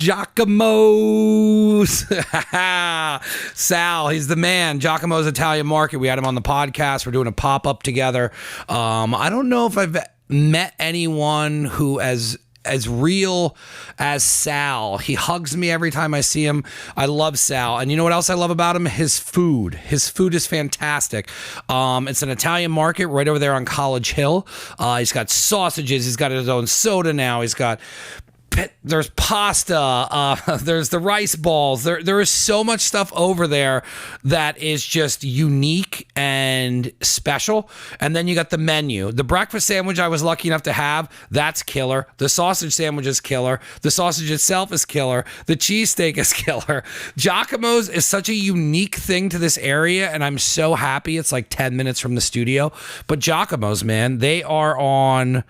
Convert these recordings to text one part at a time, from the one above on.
Giacomo's. Sal, he's the man. Giacomo's Italian Market. We had him on the podcast. We're doing a pop-up together. I don't know if I've met anyone who as real as Sal. He hugs me every time I see him. I love Sal. And you know what else I love about him? His food. His food is fantastic. It's an Italian market right over there on College Hill. He's got sausages. He's got his own soda now. There's pasta, there's the rice balls. There is so much stuff over there that is just unique and special. And then you got the menu. The breakfast sandwich I was lucky enough to have, that's killer. The sausage sandwich is killer. The sausage itself is killer. The cheesesteak is killer. Giacomo's is such a unique thing to this area, and I'm so happy it's like 10 minutes from the studio. But Giacomo's, man, they are on...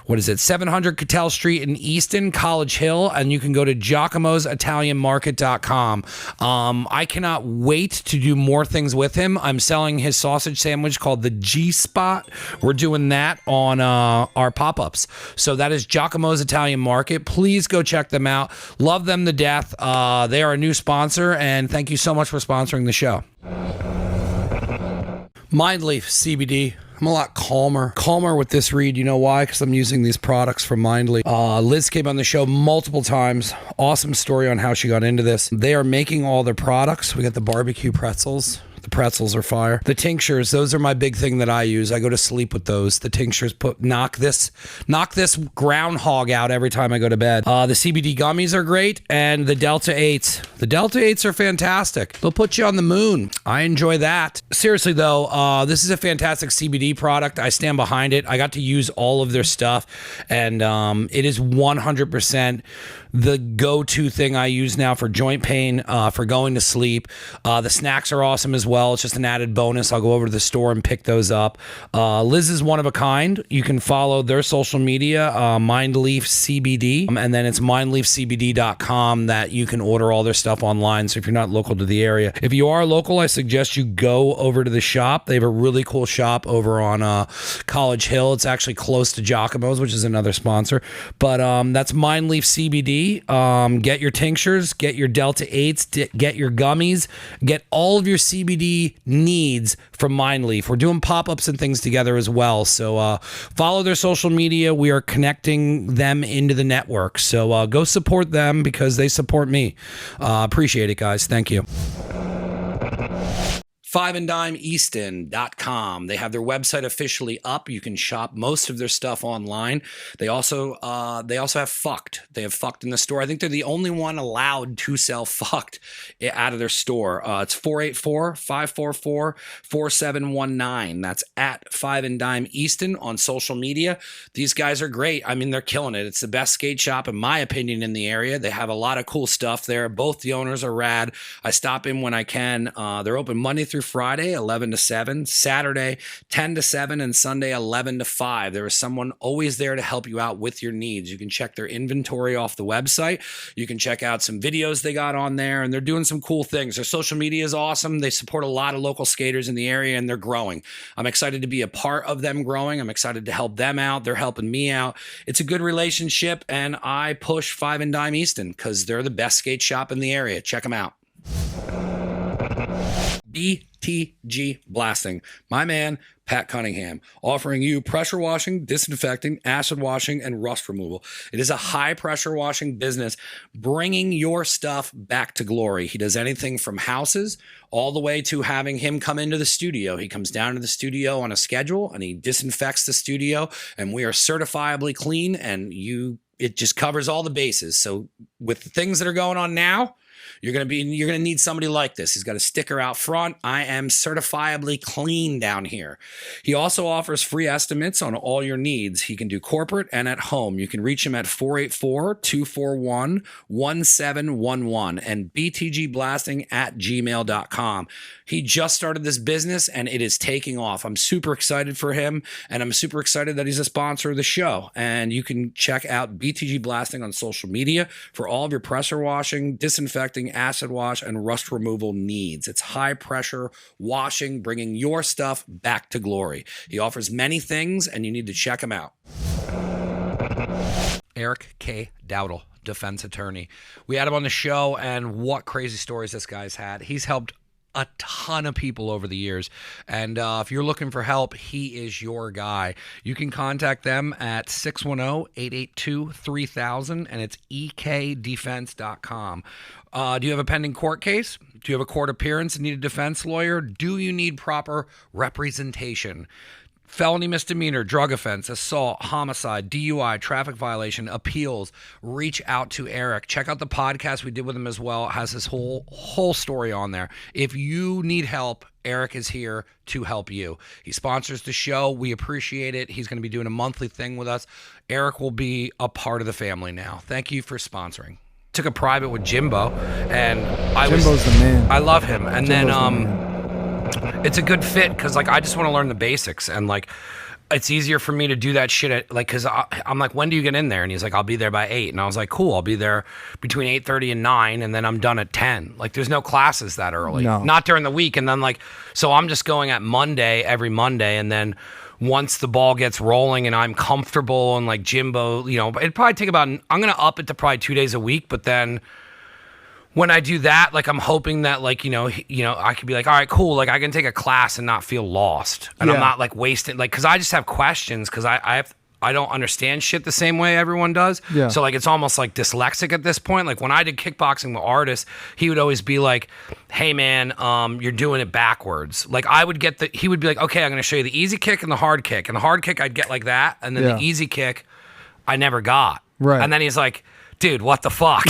700 Cattell Street in Easton, College Hill, and you can go to giacomositalianmarket.com. I cannot wait to do more things with him. I'm selling his sausage sandwich called the G-Spot. We're doing that on our pop-ups. So that is Giacomo's Italian Market. Please go check them out. Love them to death. They are a new sponsor, and thank you so much for sponsoring the show. Mindleaf CBD. I'm a lot calmer with this read. You know why? Because I'm using these products from Mindleaf. Liz came on the show multiple times. Awesome story on how she got into this. They are making all their products. We got the barbecue pretzels. The pretzels are fire. The tinctures, those are my big thing that I use. I go to sleep with those. The tinctures knock this groundhog out every time I go to bed. The CBD gummies are great, and the Delta 8s. The Delta 8s are fantastic. They'll put you on the moon. I enjoy that. Seriously though, this is a fantastic CBD product. I stand behind it. I got to use all of their stuff, and it is 100% the go-to thing I use now for joint pain, for going to sleep. The snacks are awesome as well. It's just an added bonus. I'll go over to the store and pick those up. Liz is one of a kind. You can follow their social media, Mindleaf CBD, and then it's mindleafcbd.com that you can order all their stuff online. So if you're not local to the area, if you are local, I suggest you go over to the shop. They have a really cool shop over on College Hill. It's actually close to Giacomo's, which is another sponsor. But that's Mindleaf CBD. Get your tinctures, get your Delta 8s, get your gummies, get all of your CBD needs from Mindleaf. We're doing pop-ups and things together as well. So follow their social media. We are connecting them into the network. So go support them because they support me. Appreciate it, guys. Thank you. fiveanddimeeaston.com. They have their website officially up. You can shop most of their stuff online. They also have Fucked. They have Fucked in the store. I think they're the only one allowed to sell Fucked out of their store. It's 484-544-4719. That's at 5 and Dime Easton on social media. These guys are great. I mean, they're killing it. It's the best skate shop, in my opinion, in the area. They have a lot of cool stuff there. Both the owners are rad. I stop in when I can. They're open Monday through Friday, 11 to 7, Saturday, 10 to 7, and Sunday, 11 to 5. There is someone always there to help you out with your needs. You can check their inventory off the website. You can check out some videos they got on there, and they're doing some cool things. Their social media is awesome. They support a lot of local skaters in the area, and they're growing. I'm excited to be a part of them growing. I'm excited to help them out. They're helping me out. It's a good relationship, and I push 5 and Dime Easton because they're the best skate shop in the area. Check them out. BTG Blasting. My man, Pat Cunningham, offering you pressure washing, disinfecting, acid washing, and rust removal. It is a high pressure washing business, bringing your stuff back to glory. He does anything from houses all the way to having him come into the studio. He comes down to the studio on a schedule and he disinfects the studio, and we are certifiably clean, and it just covers all the bases. So with the things that are going on now, you're going to need somebody like this. He's got a sticker out front. I am certifiably clean down here. He also offers free estimates on all your needs. He can do corporate and at home. You can reach him at 484-241-1711 and btgblasting@gmail.com. He just started this business and it is taking off. I'm super excited for him, and I'm super excited that he's a sponsor of the show. And you can check out BTG Blasting on social media for all of your pressure washing, disinfecting, acid wash, and rust removal needs. It's high pressure washing, bringing your stuff back to glory. He offers many things, and you need to check him out. Eric K. Dowdle, defense attorney. We had him on the show, and what crazy stories this guy's had. He's helped a ton of people over the years, and if you're looking for help, he is your guy. You can contact them at 610-882-3000, and it's ekdefense.com. Do you have a pending court case? Do you have a court appearance and need a defense lawyer? Do you need proper representation? Felony, misdemeanor, drug offense, assault, homicide, DUI, traffic violation, appeals. Reach out to Eric. Check out the podcast we did with him as well. It has his whole story on there. If you need help, Eric is here to help you. He sponsors the show. We appreciate it. He's going to be doing a monthly thing with us. Eric will be a part of the family now. Thank you for sponsoring. Took a private with Jimbo, and Jimbo's the man. I love him. And Jimbo's it's a good fit because like I just want to learn the basics, and like it's easier for me to do that shit at, like, because I'm like, when do you get in there? And he's like, I'll be there by 8. And I was like, cool, I'll be there between 8:30 and 9, and then I'm done at 10. Like, there's no classes that early. No. Not during the week. And then like, so I'm just going at Monday, every Monday, and then once the ball gets rolling and I'm comfortable and like Jimbo, you know, it'd probably take about, I'm going to up it to probably 2 days a week, but then when I do that, like I'm hoping that like, you know, I could be like, all right, cool. Like I can take a class and not feel lost. And I'm not like wasting, like, cause I just have questions. Cause I don't understand shit the same way everyone does. Yeah. So like, it's almost like dyslexic at this point. Like when I did kickboxing with Artis, he would always be like, hey man, you're doing it backwards. Like I would get he would be like, okay, I'm going to show you the easy kick and the hard kick. And the hard kick I'd get like that. And then the easy kick I never got. Right. And then he's like, dude, what the fuck?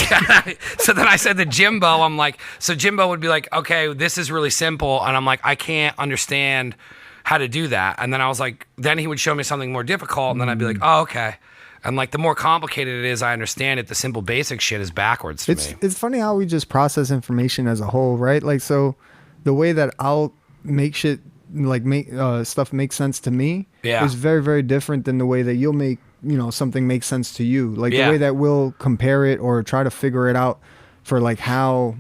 So then I said to Jimbo, I'm like, so Jimbo would be like, okay, this is really simple. And I'm like, I can't understand how to do that. And then I was like, then he would show me something more difficult. And then I'd be like, oh, okay. And like the more complicated it is, I understand it. The simple basic shit is backwards to me. It's funny how we just process information as a whole, right? Like, so the way that I'll make shit, like make stuff make sense to me is very, very different than the way that you'll make, you know, something makes sense to you. Like the way that we'll compare it or try to figure it out for like how,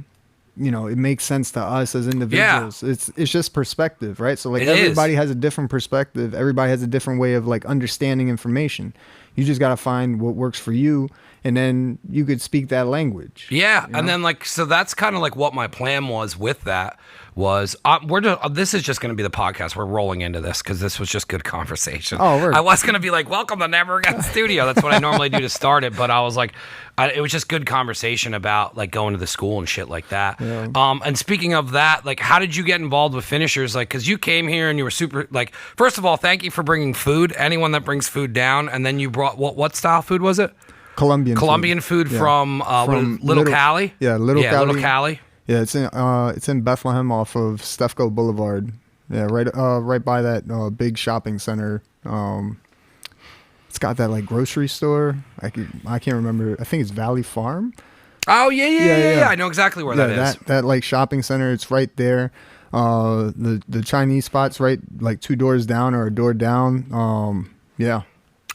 you know, it makes sense to us as individuals. It's just perspective, right? So like everybody has a different perspective. Everybody has a different way of like understanding information. You just got to find what works for you, and then you could speak that language. Yeah, you know? And then like, so that's kind of like what my plan was with that was, this is just going to be the podcast. We're rolling into this because this was just good conversation. I was going to be like, welcome to Never Again Studio. That's what I normally do to start it, but I was like, it was just good conversation about like going to the school and shit like that. Yeah. And speaking of that, like, how did you get involved with finishers? Like, because you came here and you were super, like, first of all, thank you for bringing food. Anyone that brings food down, and then you brought what style food was it? Colombian food from Little Cali. Yeah, Little Cali. Yeah, it's in Bethlehem off of Stefco Boulevard. Yeah, right by that big shopping center. It's got that like grocery store. I can't remember. I think it's Valley Farm. Oh yeah. I know exactly where that is. That like shopping center. It's right there. The Chinese spot's right like 2 doors down or a door down.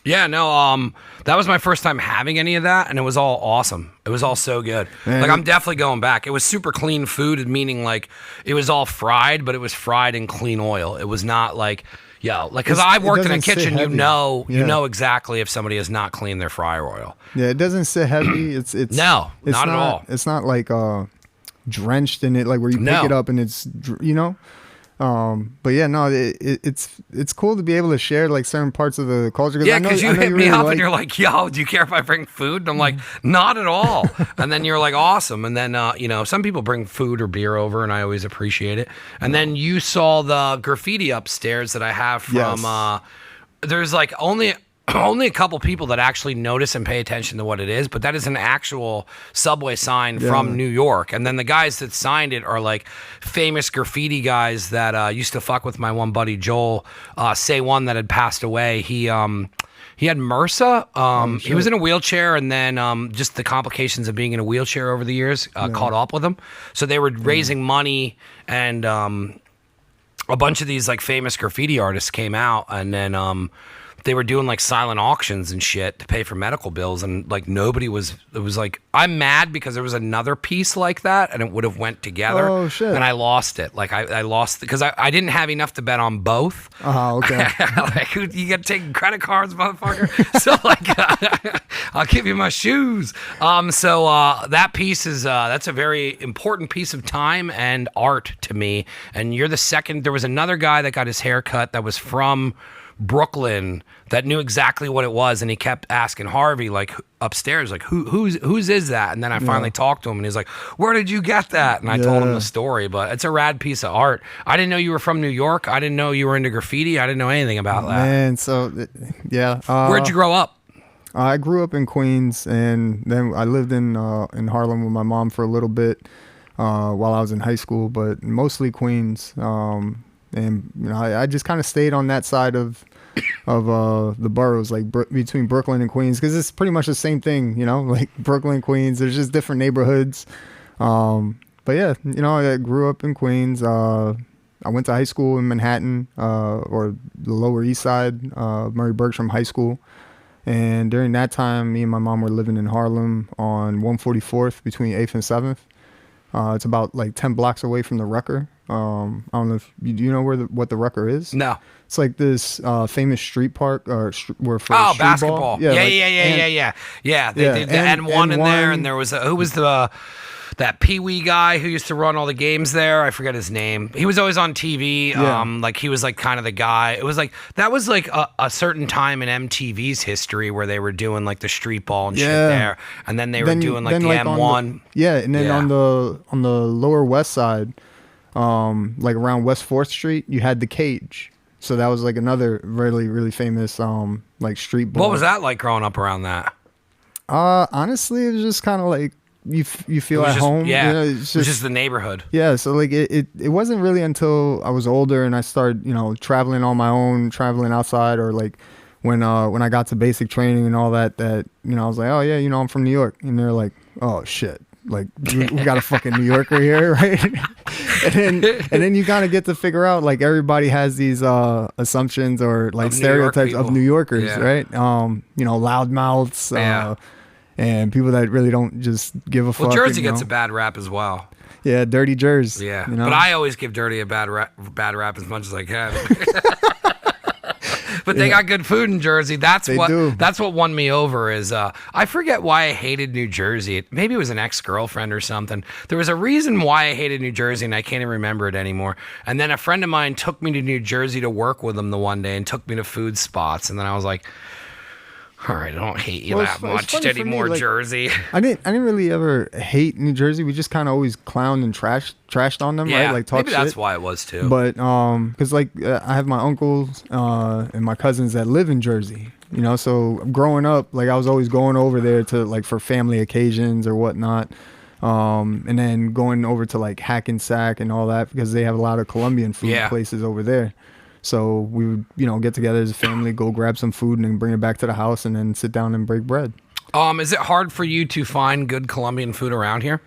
Yeah, no, that was my first time having any of that, and it was all awesome. It was all so good. Man. Like, I'm definitely going back. It was super clean food, meaning, like, it was all fried, but it was fried in clean oil. It was not like, because I worked in a kitchen, you know exactly if somebody has not cleaned their fryer oil. Yeah, it doesn't sit heavy. It's not at all. It's not like drenched in it, like where you pick it up and it's, you know. But yeah, no, it's cool to be able to share like certain parts of the culture. Yeah, because you hit me up and you're like, yo, do you care if I bring food? And I'm like, not at all. And then you're like, awesome. And then, some people bring food or beer over, and I always appreciate it. And then you saw the graffiti upstairs that I have from, there's like only a couple people that actually notice and pay attention to what it is, but that is an actual subway sign from New York. And then the guys that signed it are like famous graffiti guys that used to fuck with my one buddy Joel. Say one that had passed away. He had MRSA. He was in a wheelchair, and then just the complications of being in a wheelchair over the years caught up with him. So they were raising money, and a bunch of these like famous graffiti artists came out, and then they were doing like silent auctions and shit to pay for medical bills, and like nobody was. It was like, I'm mad because there was another piece like that, and it would have went together. Oh shit! And I lost it. Like I lost because I didn't have enough to bet on both. Oh, okay. Like, you got to take credit cards, motherfucker. So like, I'll give you my shoes. So that piece is that's a very important piece of time and art to me. And you're the second. There was another guy that got his hair cut that was from Brooklyn that knew exactly what it was, and he kept asking Harvey like upstairs, like whose is that? And then I finally talked to him, and he's like, "Where did you get that?" And I told him the story. But it's a rad piece of art. I didn't know you were from New York. I didn't know you were into graffiti. I didn't know anything about that. Man, so yeah. Where'd you grow up? I grew up in Queens, and then I lived in Harlem with my mom for a little bit while I was in high school, but mostly Queens. And you know, I just kind of stayed on that side of the boroughs, like between Brooklyn and Queens, because it's pretty much the same thing, you know, like Brooklyn, Queens. There's just different neighborhoods. But yeah, you know, I grew up in Queens. I went to high school in Manhattan, or the Lower East Side, Murray Bergstrom High School. And during that time, me and my mom were living in Harlem on 144th between 8th and 7th. It's about like 10 blocks away from the Rucker. I don't know if do you know what the Rucker is? No. It's like this famous street park where for street basketball. Ball. Yeah. They did the N1 in there, and there was who was that Pee Wee guy who used to run all the games there. I forget his name. He was always on TV. Like he was like kind of the guy. It was like that was like a certain time in MTV's history where they were doing like the street ball and shit there, and then they were doing like the M1. And then on the Lower West Side, like around West 4th Street, you had the Cage. So that was like another really, really famous like street ball. What was that like growing up around that? Honestly, it was just kind of like you feel at home. Yeah, you know, it was just the neighborhood. Yeah, so like it wasn't really until I was older and I started, you know, traveling on my own, traveling outside, or like when I got to basic training and all that, you know, I was like, oh yeah, you know, I'm from New York, and they're like, oh shit. Like we got a fucking New Yorker here, right? and then you kind of get to figure out like everybody has these assumptions or like stereotypes of New Yorkers, right? You know, loudmouths, and people that really don't just give a fuck. Well, Jersey gets a bad rap as well. Yeah, dirty Jersey. Yeah, you know? But I always give Dirty a bad rap as much as I can. But they got good food in Jersey. That's what won me over is I forget why I hated New Jersey. Maybe it was an ex-girlfriend or something. There was a reason why I hated New Jersey, and I can't even remember it anymore. And then a friend of mine took me to New Jersey to work with him the one day and took me to food spots. And then I was like, all right, I don't hate you that much anymore, like, Jersey. I didn't really ever hate New Jersey. We just kind of always clowned and trashed on them, right? Like talk maybe that's shit. why it was too. But because like I have my uncles and my cousins that live in Jersey, you know. So growing up, like I was always going over there to like for family occasions or whatnot, and then going over to like Hackensack and all that because they have a lot of Colombian food places over there. So we would, you know, get together as a family, go grab some food, and then bring it back to the house, and then sit down and break bread. Is it hard for you to find good Colombian food around here?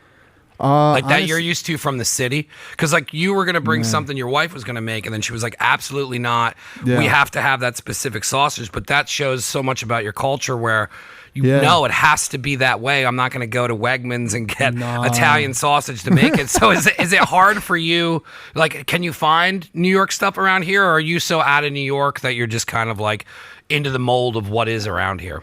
Like that you're used to from the city? Because like you were going to bring something your wife was going to make, and then she was like, absolutely not. Yeah. We have to have that specific sausage. But that shows so much about your culture where you know it has to be that way. I'm not going to go to Wegmans and get Italian sausage to make it. So is it hard for you? Like, can you find New York stuff around here, or are you so out of New York that you're just kind of like into the mold of what is around here?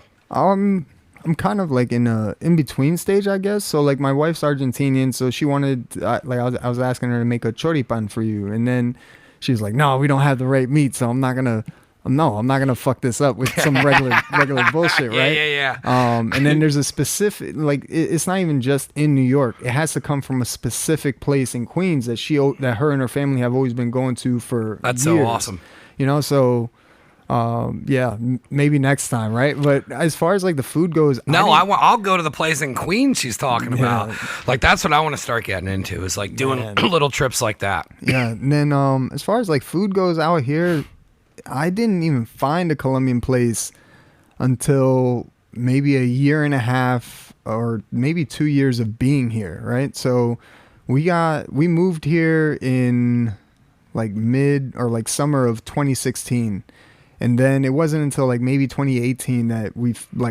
I'm kind of like in a in-between stage, I guess. So like my wife's Argentinian, so she wanted like I was asking her to make a choripan for you, and then she was like, no, we don't have the right meat, so I'm not gonna fuck this up with some regular bullshit, right? Yeah. And then there's a specific, like it's not even just in New York. It has to come from a specific place in Queens that her and her family have always been going to for That's years. So awesome. You know, so maybe next time, right? But as far as like the food goes, I'll go to the place in Queens she's talking about. Like that's what I want to start getting into is like doing little trips like that. Yeah, and then as far as like food goes out here, I didn't even find a Colombian place until maybe a year and a half or maybe 2 years of being here, right? So we moved here in like mid or like summer of 2016. And then it wasn't until like maybe 2018 that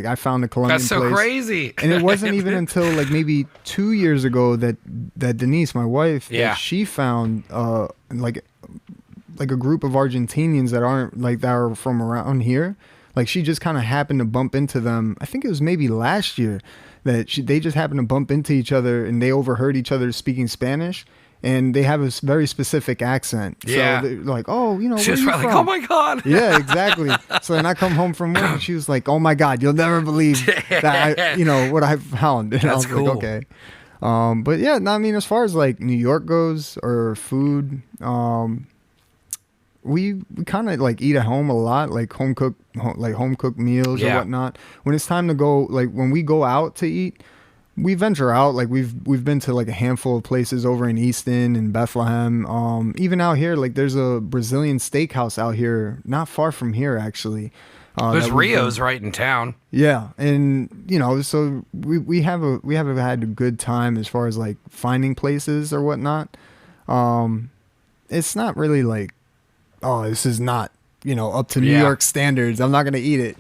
I found the Colombian place. That's so crazy. And it wasn't even until like maybe 2 years ago that Denise, my wife, that she found like a group of Argentinians that are from around here. Like she just kind of happened to bump into them. I think it was maybe last year that they just happened to bump into each other and they overheard each other speaking Spanish. And they have a very specific accent. Yeah. So they're like, oh, you know, she was probably like, oh my God. Yeah, exactly. So then I come home from work and she was like, oh my God, you'll never believe that what I found. And That's I was cool. like, okay. But yeah, no, I mean, as far as like New York goes or food, we kind of like eat at home a lot, like home cooked meals or whatnot. When it's time to go, like when we go out to eat, we venture out. Like we've been to like a handful of places over in Easton and Bethlehem. Even out here, like there's a Brazilian steakhouse out here, not far from here actually. There's Rio's right in town. Yeah, and so we have had a good time as far as like finding places or whatnot. It's not really like, oh, this is not up to New York standards. I'm not gonna eat it.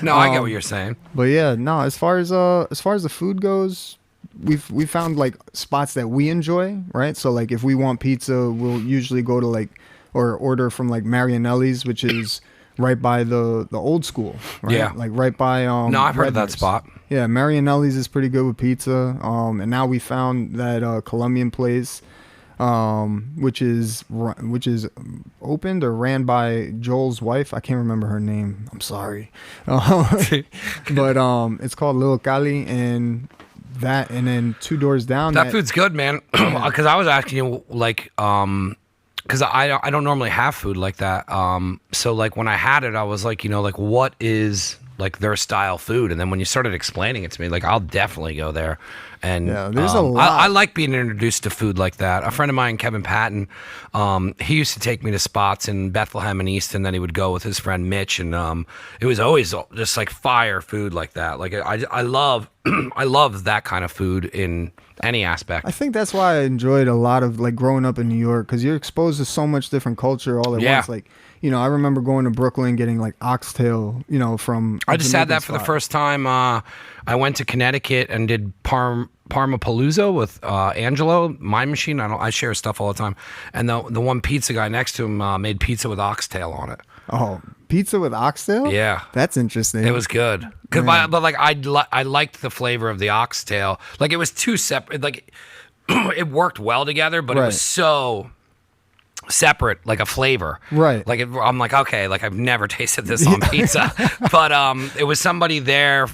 No, I get what you're saying. But yeah, no, as far as the food goes, we found like spots that we enjoy, right? So like if we want pizza, we'll usually go to like or order from like Marianelli's, which is right by the old school, right? Yeah. Like right by No, I've heard of that spot. Yeah, Marianelli's is pretty good with pizza. And now we found that Colombian place, which is opened or ran by Joel's wife. I can't remember her name. I'm sorry. But it's called Lil Cali, and then 2 doors down. That food's good, man. Because I was asking you, like, because I don't normally have food like that. So like when I had it, I was like, like what is like their style food? And then when you started explaining it to me, like I'll definitely go there. And yeah, there's a lot. I like being introduced to food like that. A friend of mine, Kevin Patton, he used to take me to spots in Bethlehem and Easton. Then he would go with his friend Mitch, and it was always just like fire food like that. Like I love I love that kind of food in any aspect. I think that's why I enjoyed a lot of like growing up in New York, because you're exposed to so much different culture all at once. Like, I remember going to Brooklyn getting like oxtail, from. I just had that for the first time. I went to Connecticut and did Parmapalooza with Angelo, My Machine. I share stuff all the time. And the one pizza guy next to him made pizza with oxtail on it. Oh, pizza with oxtail? Yeah. That's interesting. It was good. But like I liked the flavor of the oxtail. Like it was too separate. Like it worked well together, but it was so separate, like a flavor. Right. Like I'm like, okay, like I've never tasted this on pizza. But it was somebody there.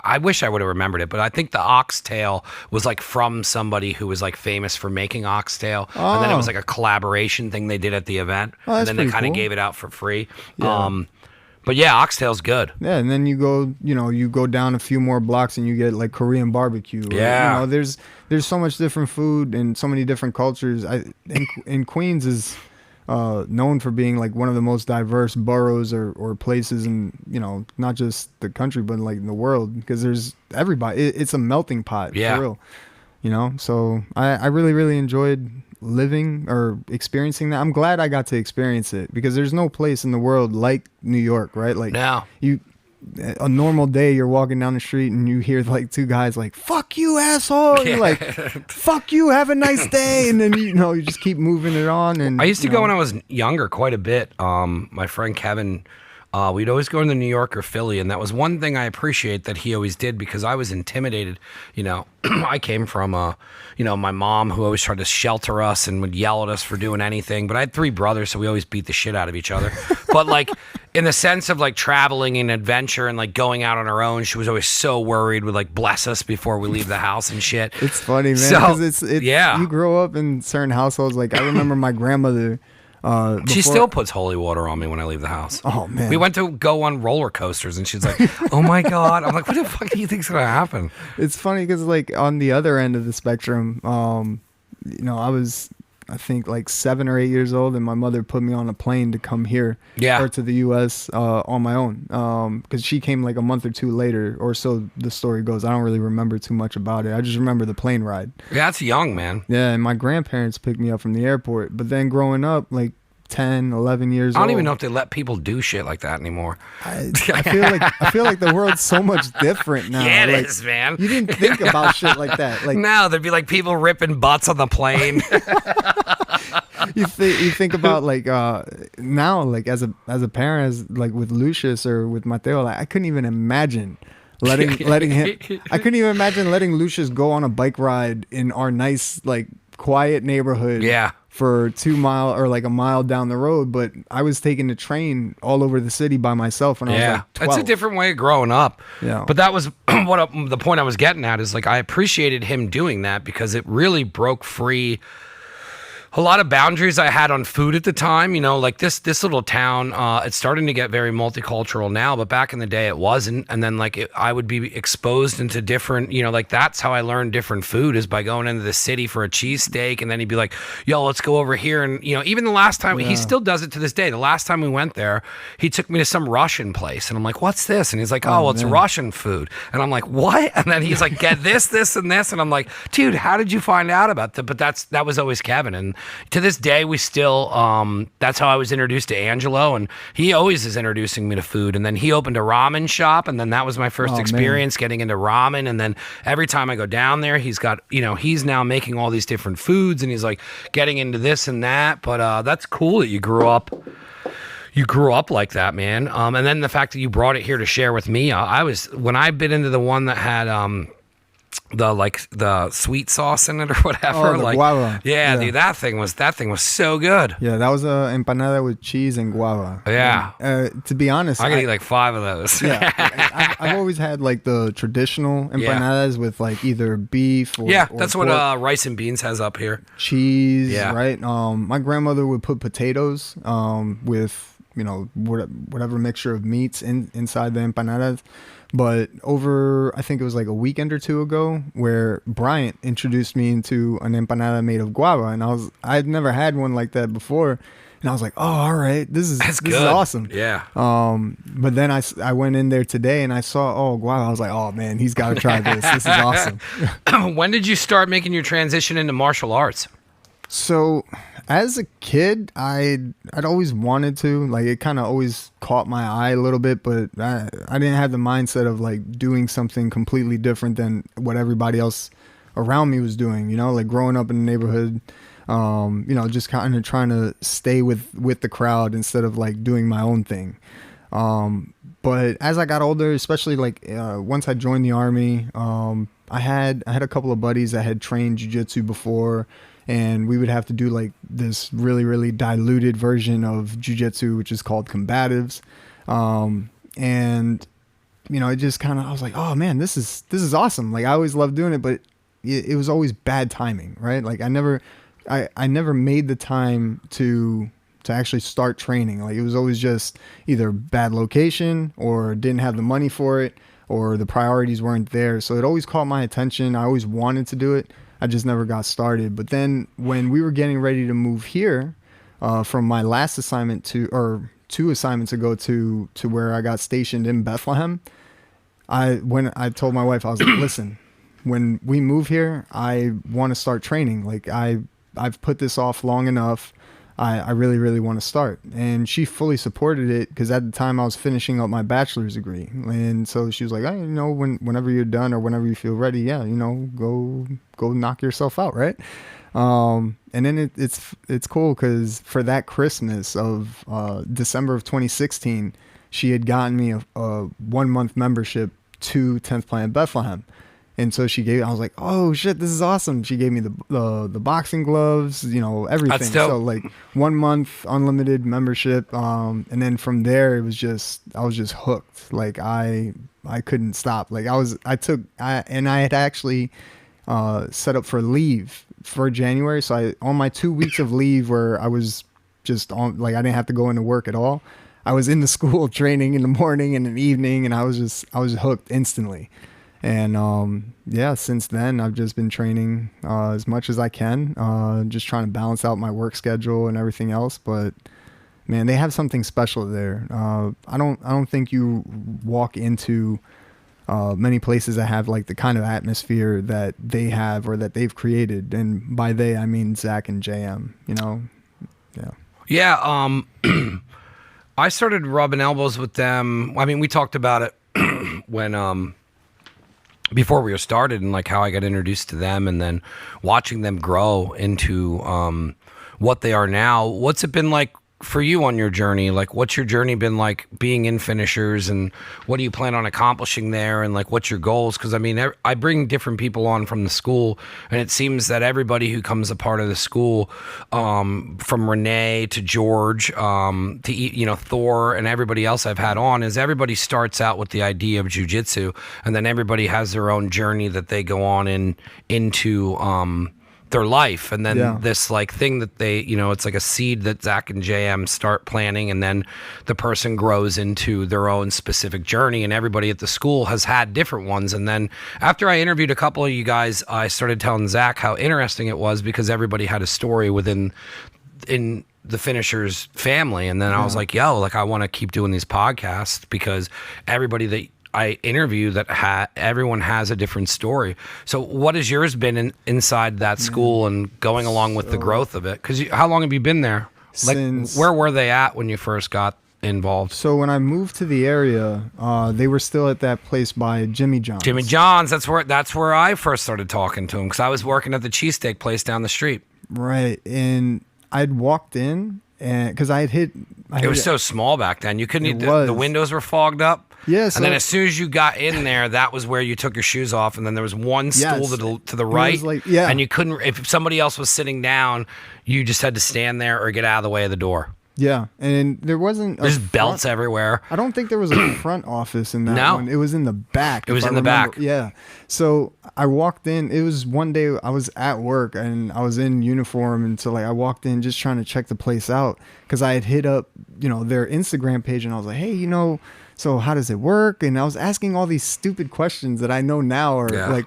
I wish I would have remembered it, but I think the oxtail was like from somebody who was like famous for making oxtail. Oh. And then it was like a collaboration thing they did at the event. Oh, and then they kind of gave it out for free. Yeah. But yeah, oxtail's good. Yeah, and then you go down a few more blocks and you get like Korean barbecue. Yeah. There's so much different food and so many different cultures. And Queens is known for being like one of the most diverse boroughs or places in, not just the country, but like in the world, because there's everybody. It's a melting pot, for real. So I really, really enjoyed living or experiencing that. I'm glad I got to experience it, because there's no place in the world like New York, right? Like a normal day, you're walking down the street and you hear like 2 guys like, fuck you, asshole. You're like, fuck you, have a nice day. And then, you just keep moving it on. And I used to go when I was younger quite a bit. My friend Kevin, we'd always go to New York or Philly, and that was one thing I appreciate that he always did, because I was intimidated. I came from my mom, who always tried to shelter us and would yell at us for doing anything. But I had 3 brothers, so we always beat the shit out of each other. But like in the sense of like traveling and adventure and like going out on our own, she was always so worried, would like bless us before we leave the house and shit. It's funny, man, because you grow up in certain households. Like I remember my grandmother. She still puts holy water on me when I leave the house. Oh man, we went to go on roller coasters and she's like, oh my God. I'm like, what the fuck do you think's gonna happen? It's funny because like on the other end of the spectrum, I was, I think like 7 or 8 years old, and my mother put me on a plane to come here or to the US on my own, because she came like a month or 2 later, or so the story goes. I don't really remember too much about it. I just remember the plane ride. Yeah, that's young, man. Yeah, and my grandparents picked me up from the airport. But then growing up, like 10, 11 years old. I don't even know if they let people do shit like that anymore. I feel like the world's so much different now. Yeah, it is, man. You didn't think about shit like that. Like, no, there'd be like people ripping butts on the plane. you think about like now, like as a parent, as like with Lucius or with Mateo, like I couldn't even imagine letting him. I couldn't even imagine letting Lucius go on a bike ride in our nice, like, quiet neighborhood. Yeah. For 2 mile or like a mile down the road, but I was taking the train all over the city by myself when I was like 12. It's a different way of growing up. Yeah. But that was the point I was getting at is like I appreciated him doing that because it really broke free a lot of boundaries I had on food at the time. You know, like this little town, it's starting to get very multicultural now, but back in the day it wasn't. And then like I would be exposed into different, you know, like that's how I learned different food is by going into the city for a cheesesteak. And then he'd be like, yo, let's go over here. And, you know, even the last time, he still does it to this day. The last time we went there, he took me to some Russian place. And I'm like, what's this? And he's like, oh, well, it's Russian food. And I'm like, what? And then he's like, get this, this, and this. And I'm like, dude, how did you find out about that? But that was always Kevin. And to this day, we still, that's how I was introduced to Angelo, and he always is introducing me to food. And then he opened a ramen shop, and then that was my first experience getting into ramen. And then every time I go down there, he's got, you know, he's now making all these different foods, and he's like getting into this and that. But that's cool that you grew up like that, man. And then the fact that you brought it here to share with me, when I bit into the one that had, the sweet sauce in it or whatever. Oh, the guava. Yeah, dude, that thing was so good. Yeah, that was a empanada with cheese and guava. Yeah. And, to be honest, I could eat like 5 of those. Yeah, I've always had like the traditional empanadas with like either beef or that's pork, what Rice and Beans has up here. Cheese, right? My grandmother would put potatoes with, you know, whatever mixture of meats inside the empanadas. But I think it was like a weekend or two ago, where Bryant introduced me into an empanada made of guava, and I'd never had one like that before, and I was like, oh, all right, this is awesome. Yeah. But then I went in there today and I saw guava. I was like, oh man, he's got to try this. This is awesome. When did you start making your transition into martial arts? So as a kid, I'd always wanted to, like, it kind of always caught my eye a little bit, but I didn't have the mindset of like doing something completely different than what everybody else around me was doing, you know, like growing up in the neighborhood, you know, just kind of trying to stay with the crowd instead of like doing my own thing. But as I got older, especially like once I joined the army, I had a couple of buddies that had trained jiu-jitsu before, and we would have to do like this really, really diluted version of jiu-jitsu, which is called combatives. And, you know, it just kind of, I was like, oh man, this is awesome. Like I always loved doing it, but it was always bad timing, right? Like I never made the time to actually start training. Like it was always just either bad location or didn't have the money for it, or the priorities weren't there. So it always caught my attention. I always wanted to do it. I just never got started. But then when we were getting ready to move here, from my last assignment two assignments ago to where I got stationed in Bethlehem, when I told my wife, I was like, listen, when we move here, I want to start training. Like I've put this off long enough. I really, really want to start. And she fully supported it, because at the time I was finishing up my bachelor's degree. And so she was like, you know, whenever you're done or whenever you feel ready, you know, go knock yourself out, right? And then it's cool, because for that Christmas of December of 2016, she had gotten me a 1-month membership to 10th Planet Bethlehem. And so I was like, oh shit, this is awesome. She gave me the boxing gloves, you know, everything. That's dope. So like 1 month unlimited membership. And then from there, I was just hooked. Like I couldn't stop. Like I had actually set up for leave for January. So on my 2 weeks of leave, where I was just on, like I didn't have to go into work at all, I was in the school training in the morning and in the evening, and I was hooked instantly. And since then I've just been training as much as I can, just trying to balance out my work schedule and everything else. But man, they have something special there. I don't think you walk into many places that have like the kind of atmosphere that they have or that they've created, and by they I mean Zach and JM. You know, yeah. Yeah. I started rubbing elbows with them. I mean, we talked about it when before we were started, and like how I got introduced to them, and then watching them grow into what they are now. What's it been like for you on your journey? Like, what's your journey been like being in Finishers, and what do you plan on accomplishing there, and like what's your goals? Because I mean, I bring different people on from the school, and it seems that everybody who comes a part of the school, from Renee to George, to Thor and everybody else I've had on, is everybody starts out with the idea of jiu-jitsu, and then everybody has their own journey that they go on into their life, and then this like thing that they, it's like a seed that Zach and JM start planting, and then the person grows into their own specific journey, and everybody at the school has had different ones. And then after I interviewed a couple of you guys, I started telling Zach how interesting it was, because everybody had a story in the Finishers family. And then I was like, yo, like I want to keep doing these podcasts, because everybody that I interview everyone has a different story. So what has yours been inside that school and going along with the growth of it? Because how long have you been there? Like, where were they at when you first got involved? So when I moved to the area, they were still at that place by Jimmy John's. Jimmy John's, that's where I first started talking to him, because I was working at the cheesesteak place down the street. Right, and I'd walked in, and because it was so small back then. You couldn't. The windows were fogged up. Yes, and then as soon as you got in there, that was where you took your shoes off, and then there was one stool to the right, and you couldn't. If somebody else was sitting down, you just had to stand there or get out of the way of the door. Yeah, and there wasn't. There's belts everywhere. I don't think there was a front office in that one. It was in the back. It was in the back. Yeah. So I walked in. It was one day I was at work and I was in uniform, and so like I walked in just trying to check the place out, because I had hit up their Instagram page, and I was like, hey, so how does it work? And I was asking all these stupid questions that I know now are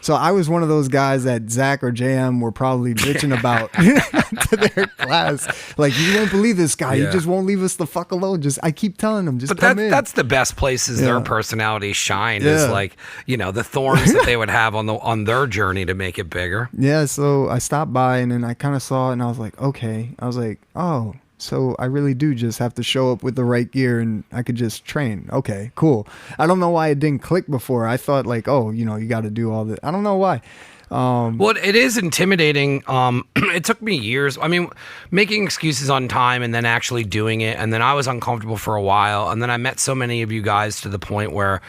so I was one of those guys that Zach or JM were probably bitching about to their class. Like, you won't believe this guy. He just won't leave us the fuck alone. I keep telling him, come in. That's the best places their personalities shine, is like, the thorns that they would have on their journey to make it bigger. Yeah. So I stopped by, and then I kind of saw it, and I was like, okay. I was like, oh, so I really do just have to show up with the right gear, and I could just train. Okay, cool. I don't know why it didn't click before. I thought like, oh, you got to do all that. I don't know why. Well, it is intimidating. It took me years. I mean, making excuses on time and then actually doing it. And then I was uncomfortable for a while. And then I met so many of you guys to the point where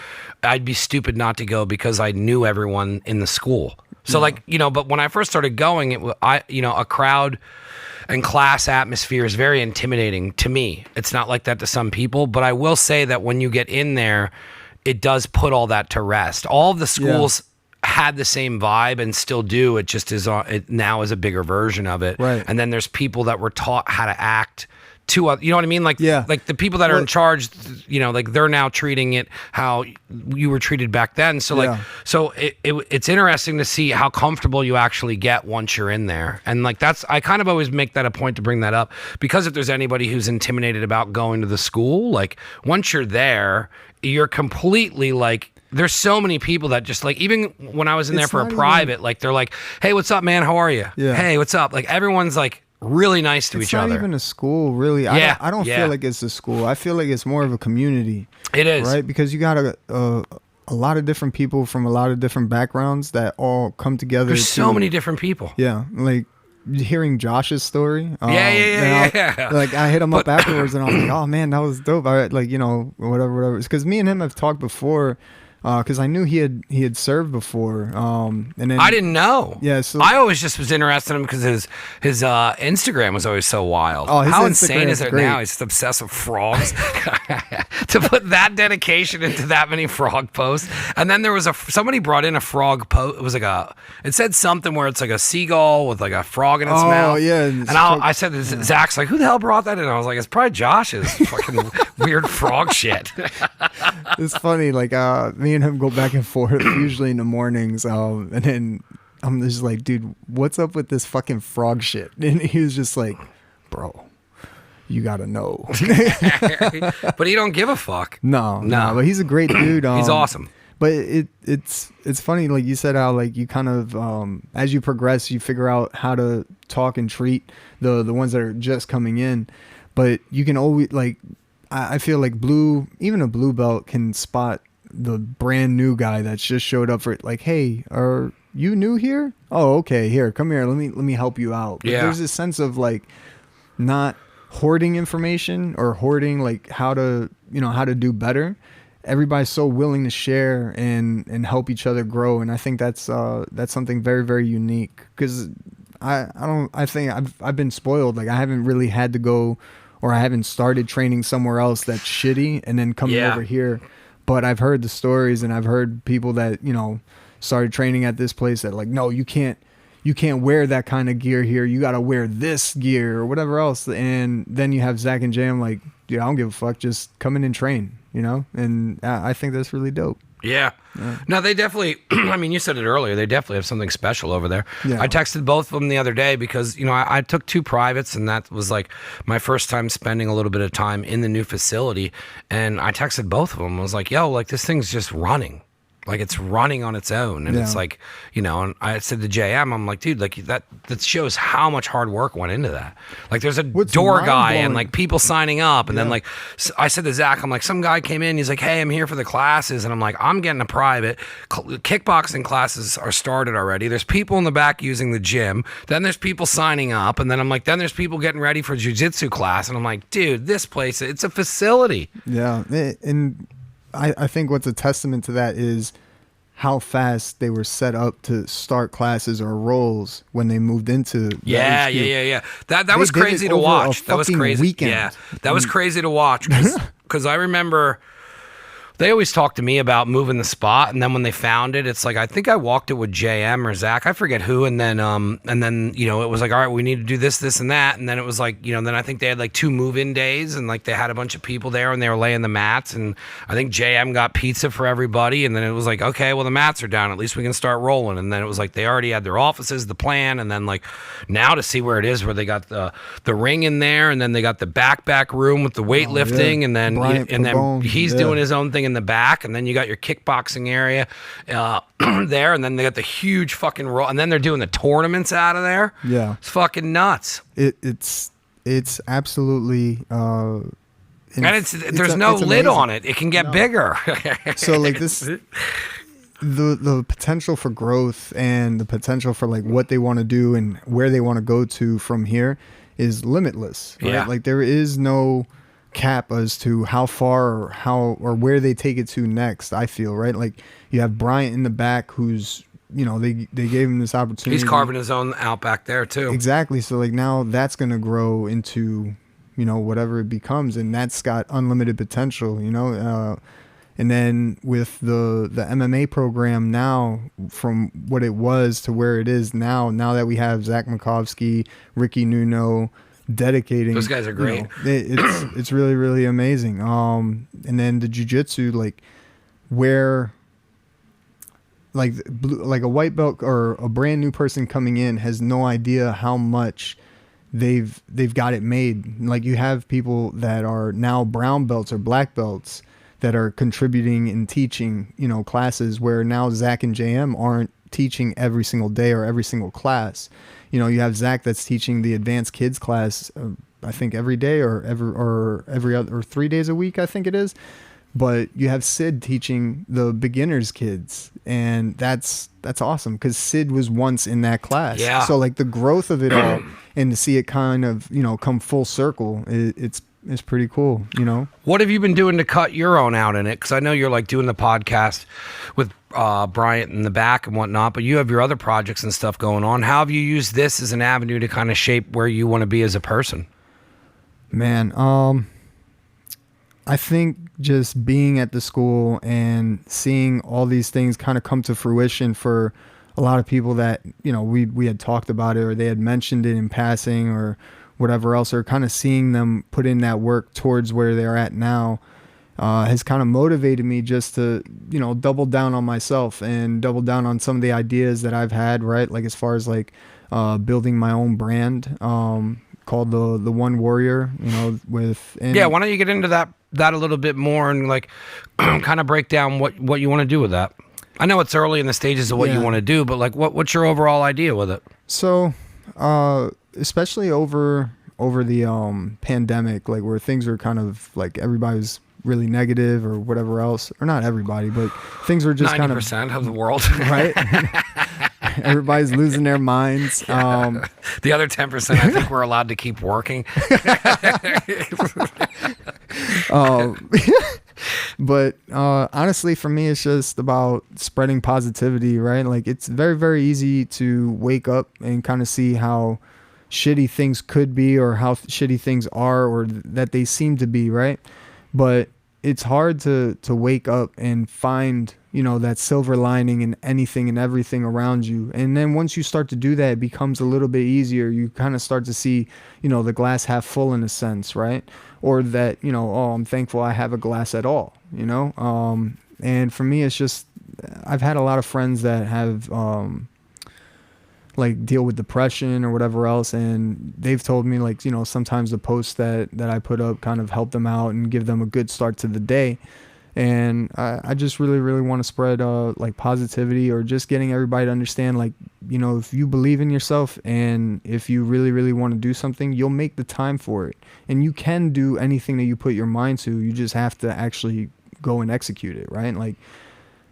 I'd be stupid not to go, because I knew everyone in the school. So but when I first started going, a crowd and class atmosphere is very intimidating to me. It's not like that to some people, but I will say that when you get in there, it does put all that to rest. All of the schools had the same vibe and still do. It just is it now is a bigger version of it. Right. And then there's people that were taught how to act to, you know what I mean? Like, like the people that are in charge, like they're now treating it how you were treated back then. So it's interesting to see how comfortable you actually get once you're in there. And like, I kind of always make that a point to bring that up, because if there's anybody who's intimidated about going to the school, like once you're there, you're completely like, there's so many people that just like, even when I was in there for a private, like they're like, hey, what's up, man? How are you? Yeah. Hey, what's up? Like everyone's like, really nice to each other. It's not even a school, really. I don't feel like it's a school. I feel like it's more of a community. It is. Right? Because you got a lot of different people from a lot of different backgrounds that all come together. There's so many different people. Yeah. Like hearing Josh's story. Yeah. Like I hit him up afterwards, and I was like, oh man, that was dope. I like, whatever. Because me and him have talked before. Because I knew he had served before, and then I didn't know. Yeah, so I always just was interested in him because his Instagram was always so wild. Oh, how insane is it now? He's just obsessed with frogs. To put that dedication into that many frog posts, and then there was somebody brought in a frog post. It was like it said something where it's like a seagull with like a frog in its mouth. Oh yeah, and I said, Zach's like, who the hell brought that in? I was like, it's probably Josh's fucking weird frog shit. It's funny, like me and him go back and forth usually in the mornings, and then I'm just like, dude, what's up with this fucking frog shit? And he was just like, bro, you gotta know. But he don't give a fuck. No, but he's a great dude. He's awesome. But it's funny, like you said, how like you kind of as you progress, you figure out how to talk and treat the ones that are just coming in. But you can always like, I feel like even a blue belt can spot the brand new guy that's just showed up for it. Like, hey, are you new here? Oh, okay, here, come here. Let me help you out. But there's this sense of like not hoarding information or hoarding like how to do better. Everybody's so willing to share and help each other grow, and I think that's something very, very unique. Because I think I've been spoiled. Like I haven't really had to go, or I haven't started training somewhere else that's shitty and then coming over here. But I've heard the stories, and I've heard people that started training at this place that like, no, you can't wear that kind of gear here. You got to wear this gear or whatever else. And then you have Zach and Jam like, dude, I don't give a fuck. Just come in and train, And I think that's really dope. Yeah. No, they definitely, I mean, you said it earlier, they definitely have something special over there. Yeah. I texted both of them the other day because, I took 2 privates, and that was like my first time spending a little bit of time in the new facility. And I texted both of them. I was like, yo, like this thing's just running. Like it's running on its own. And it's like, and I said to JM, I'm like, dude, like that shows how much hard work went into that. Like there's a door guy and like people signing up. And then like, I said to Zach, I'm like, some guy came in, he's like, hey, I'm here for the classes. And I'm like, I'm getting a private. Kickboxing classes are started already. There's people in the back using the gym. Then there's people signing up. And then I'm like, then there's people getting ready for jiu-jitsu class. And I'm like, dude, this place, it's a facility. Yeah. And I think what's a testament to that is how fast they were set up to start classes or roles when they moved into yeah. That was crazy to watch. That was crazy. Weekend. Yeah, that was crazy to watch because I remember they always talked to me about moving the spot, and then when they found it, it's like I think I walked it with JM or Zach, I forget who, and then it was like, all right, we need to do this, and that, and then it was like then I think they had like 2 move-in days, and like they had a bunch of people there, and they were laying the mats, and I think JM got pizza for everybody, and then it was like, okay, well the mats are down, at least we can start rolling, and then it was like they already had their offices, the plan, and then like now to see where it is, where they got the ring in there, and then they got the back room with the weightlifting, and then he's doing his own thing in the back, and then you got your kickboxing area there, and then they got the huge fucking roll, and then they're doing the tournaments out of there. Yeah, it's fucking nuts. It's absolutely and there's no lid on it. It can get bigger. So like this, the potential for growth and the potential for like what they want to do and where they want to go to from here is limitless. Right? Like there is no cap as to how far or where they take it to next. I feel right. Like you have Bryant in the back, who's they gave him this opportunity. He's carving his own out back there too. Exactly. So like now that's gonna grow into whatever it becomes, and that's got unlimited potential. And then with the MMA program now, from what it was to where it is now that we have Zach Makovsky, Ricky Nuno, dedicating, those guys are great. It's really, really amazing. And then the jiu-jitsu, like where like a white belt or a brand new person coming in has no idea how much they've got it made. Like you have people that are now brown belts or black belts that are contributing and teaching classes, where now Zach and JM aren't teaching every single day or every single class. You have Zach that's teaching the advanced kids class, I think every day or every other or 3 days a week, I think it is. But you have Sid teaching the beginners kids, and that's awesome because Sid was once in that class. Yeah. So like the growth of it all, and to see it kind of come full circle, it's pretty cool. What have you been doing to cut your own out in it? Because I know you're like doing the podcast with Bryant in the back and whatnot, but you have your other projects and stuff going on. How have you used this as an avenue to kind of shape where you want to be as a person? Man, I think just being at the school and seeing all these things kind of come to fruition for a lot of people that we had talked about it, or they had mentioned it in passing or whatever else, or kind of seeing them put in that work towards where they're at now, has kind of motivated me just to, double down on myself and double down on some of the ideas that I've had, right? Like as far as like building my own brand, called the One Warrior, you know, with why don't you get into that a little bit more and like kind of break down what you want to do with that? I know it's early in the stages of what you want to do, but like what's your overall idea with it? So, especially over the pandemic, like where things were kind of like everybody was really negative or whatever else, or not everybody, but things were just 90% of the world, right? Everybody's losing their minds. The other 10%, I think we're allowed to keep working. But honestly, for me, it's just about spreading positivity, right? Like it's very, very easy to wake up and kind of see how shitty things could be or how shitty things are or that they seem to be, right? But it's hard to wake up and find, you know, that silver lining in anything and everything around you. And then once you start to do that, it becomes a little bit easier. You kind of start to see, you know, the glass half full in a sense, right? Or that, you know, oh, I'm thankful I have a glass at all, you know? And for me, it's just, I've had a lot of friends that have, like deal with depression or whatever else, and they've told me, like, you know, sometimes the posts that I put up kind of help them out and give them a good start to the day. And I just really, really want to spread like positivity, or just getting everybody to understand, like, you know, if you believe in yourself and if you really, really want to do something, you'll make the time for it. And you can do anything that you put your mind to. You just have to actually go and execute it, right? Like,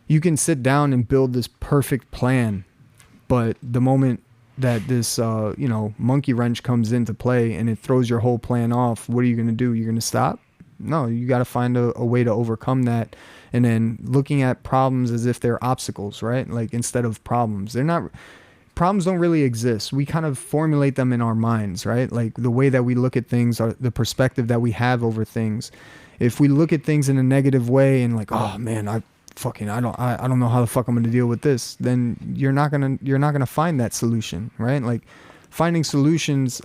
you can sit down and build this perfect plan, but the moment that this, you know, monkey wrench comes into play and it throws your whole plan off, what are you going to do? You're going to stop? No, you got to find a way to overcome that. And then looking at problems as if they're obstacles, right? Like, instead of problems. They're not, problems don't really exist. We kind of formulate them in our minds, right? Like the way that we look at things, or the perspective that we have over things. If we look at things in a negative way and like, oh man, I don't know how the fuck I'm gonna deal with this, then you're not gonna find that solution, right? Like, finding solutions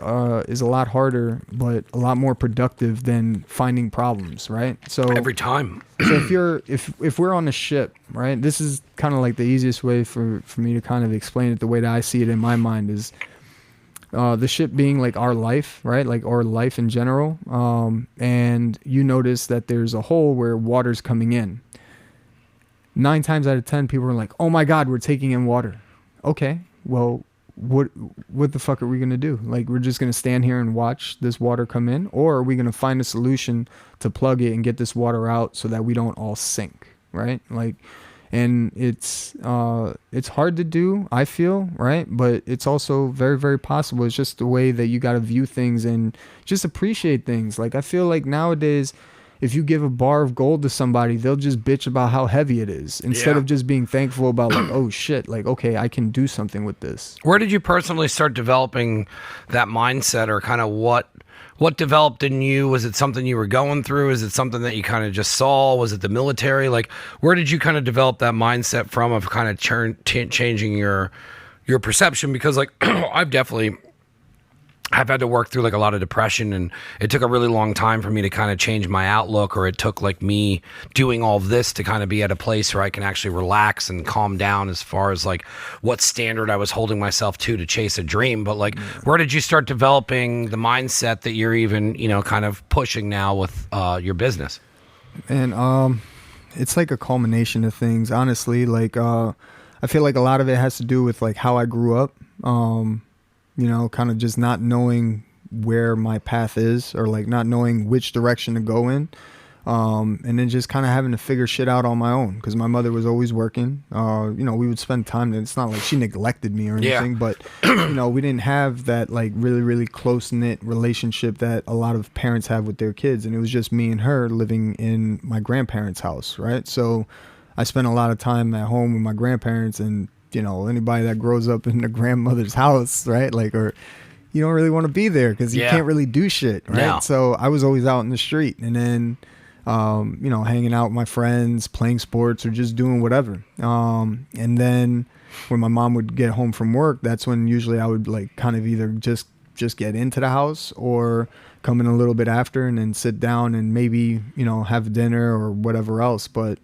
is a lot harder, but a lot more productive than finding problems, right? So every time. So if we're on a ship, right? This is kind of like the easiest way for me to kind of explain it. The way that I see it in my mind is the ship being like our life, right? Like our life in general. And you notice that there's a hole where water's coming in. 9 times out of 10, people are like, oh my God, we're taking in water. Okay, well, what the fuck are we going to do? Like, we're just going to stand here and watch this water come in? Or are we going to find a solution to plug it and get this water out so that we don't all sink, right? Like, and it's hard to do, I feel, right? But it's also very, very possible. It's just the way that you got to view things and just appreciate things. Like, I feel like nowadays, if you give a bar of gold to somebody, they'll just bitch about how heavy it is instead of just being thankful about, like, oh shit, like, okay, I can do something with this. Where did you personally start developing that mindset, or kind of what developed in you? Was it something you were going through? Is it something that you kind of just saw? Was it the military? Like, where did you kind of develop that mindset from, of kind of changing your perception? Because like I've had to work through like a lot of depression, and it took a really long time for me to kind of change my outlook, or it took like me doing all of this to kind of be at a place where I can actually relax and calm down as far as like what standard I was holding myself to chase a dream. But like, where did you start developing the mindset that you're even, you know, kind of pushing now with your business? And it's like a culmination of things, honestly. Like, I feel like a lot of it has to do with like how I grew up. You know, kind of just not knowing where my path is, or like not knowing which direction to go in. And then just kind of having to figure shit out on my own, because my mother was always working. You know, we would spend time. It's not like she neglected me or anything, but you know, we didn't have that like really, really close knit relationship that a lot of parents have with their kids. And it was just me and her living in my grandparents' house, right? So I spent a lot of time at home with my grandparents, and you know, anybody that grows up in a grandmother's house, right? Like, or you don't really want to be there because you can't really do shit, right? No. So I was always out in the street, and then, you know, hanging out with my friends, playing sports, or just doing whatever. And then when my mom would get home from work, that's when usually I would like kind of either just get into the house, or come in a little bit after and then sit down and maybe, you know, have dinner or whatever else. But,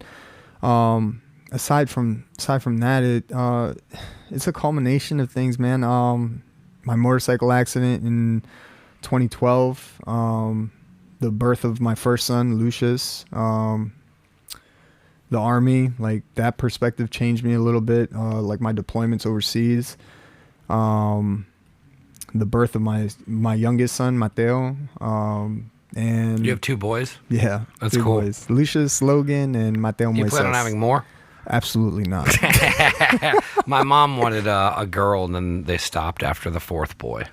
aside from that, it's a culmination of things, man. My motorcycle accident in 2012. The birth of my first son, Lucius. The Army, like that perspective changed me a little bit. Like my deployments overseas. The birth of my youngest son, Mateo. And you have 2 boys? Yeah. That's 2 cool. boys. Lucius Logan and Mateo Moises. You plan on having more? Absolutely not. My mom wanted a girl, and then they stopped after the 4th boy.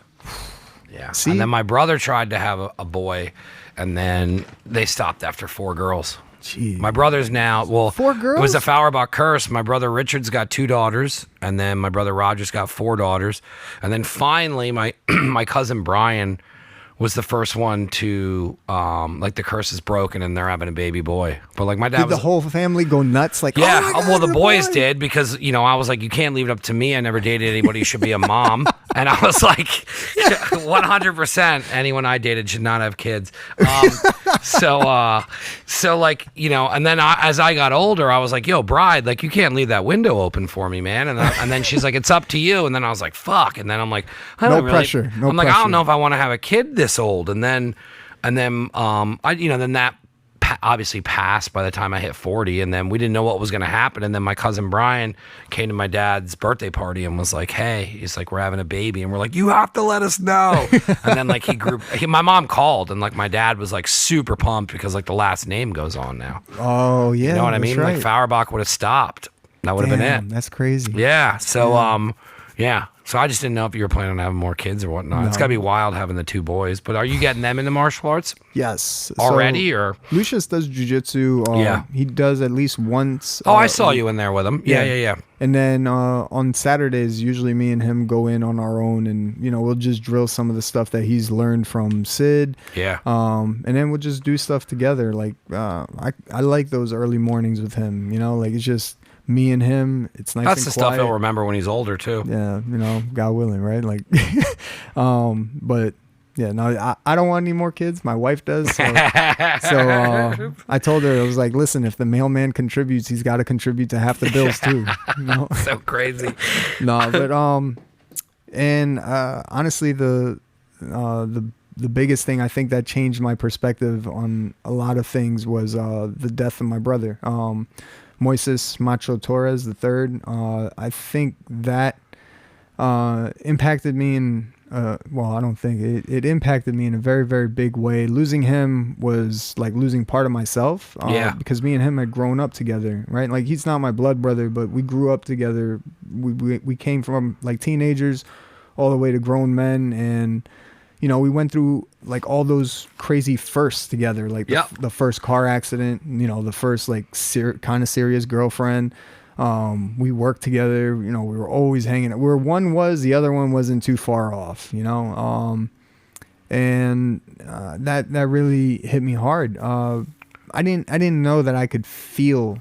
Yeah. See? And then my brother tried to have a boy, and then they stopped after 4 girls. Jeez. My brother's now, 4 girls? It was a Fauerbach curse. My brother Richard's got 2 daughters, and then my brother Roger's got 4 daughters. And then finally, my my cousin Brian was the first one to, like, the curse is broken and they're having a baby boy. But, like, my dad Did the whole family go nuts? Like, yeah, oh my God, well, the boys boy. did because, I was like, you can't leave it up to me. I never dated anybody who should be a mom. And I was like, 100% anyone I dated should not have kids. So like, and then as I got older, I was like, yo, bride, like, you can't leave that window open for me, man. And then she's like, it's up to you. And then I was like, fuck. And then I'm like, I don't No pressure. No I'm like, I pressure. don't know if I want to have a kid this old. And then then that obviously passed by the time I hit 40, and then we didn't know what was going to happen. And then my cousin Brian came to my dad's birthday party and was like, hey, he's like, we're having a baby. And we're like, you have to let us know. And then, like, my mom called, and, like, my dad was, like, super pumped because, like, the last name goes on now. Oh, yeah. You know what I mean? Right. Like, Fauerbach would have stopped. That would have been it. That's crazy. Yeah. So, yeah. So I just didn't know if you were planning on having more kids or whatnot. No. It's got to be wild having the 2 boys. But are you getting them into martial arts Yes. already, So, or? Lucius does jiu-jitsu. Yeah. He does at least once. Oh, I saw you in there with him. Yeah. And then on Saturdays, usually me and him go in on our own, and we'll just drill some of the stuff that he's learned from Sid. Yeah. And then we'll just do stuff together. Like I like those early mornings with him. Like it's just me and him. It's nice. That's and the quiet. stuff he'll remember when he's older too. Yeah, God willing, right? Like, but yeah, no, I don't want any more kids. My wife does. So I told her, I was like, listen, if the mailman contributes, he's got to contribute to half the bills too. So crazy. No, but and honestly, the biggest thing I think that changed my perspective on a lot of things was the death of my brother. Moises Macho Torres III. I think that impacted me in, I don't think it impacted me in a very, very big way. Losing him was like losing part of myself. Because me and him had grown up together, right? Like, he's not my blood brother, but we grew up together. We came from, like, teenagers all the way to grown men, and we went through, like, all those crazy firsts together, like the first car accident, the first, like, kind of serious girlfriend. We worked together, we were always hanging out. Where one was, the other one wasn't too far off, and that really hit me hard. I didn't know that I could feel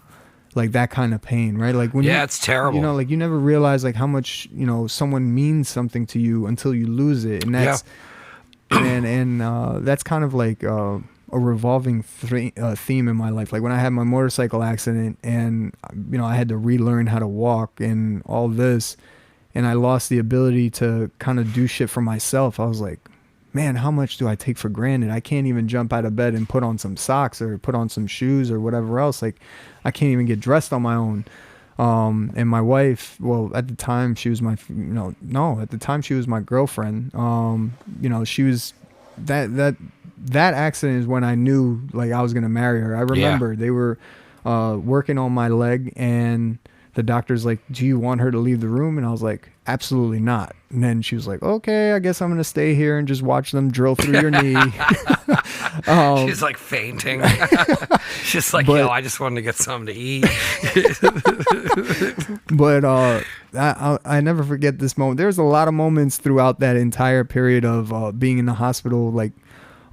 like that kind of pain, right? Like, when it's terrible. Like, you never realize, like, how much someone means something to you until you lose it, and that's and that's kind of like a revolving theme in my life. Like, when I had my motorcycle accident, and I had to relearn how to walk and all this, and I lost the ability to kind of do shit for myself. I was like, man, how much do I take for granted? I can't even jump out of bed and put on some socks or put on some shoes or whatever else. Like, I can't even get dressed on my own. And my wife, at the time she was at the time she was my girlfriend. She was that accident is when I knew, like, I was going to marry her. I remember they were working on my leg, and the doctor's like, do you want her to leave the room? And I was like, absolutely not. And then she was like, okay, I guess I'm going to stay here and just watch them drill through your knee. She's like fainting. She's like, I just wanted to get something to eat. But I never forget this moment. There's a lot of moments throughout that entire period of being in the hospital, like,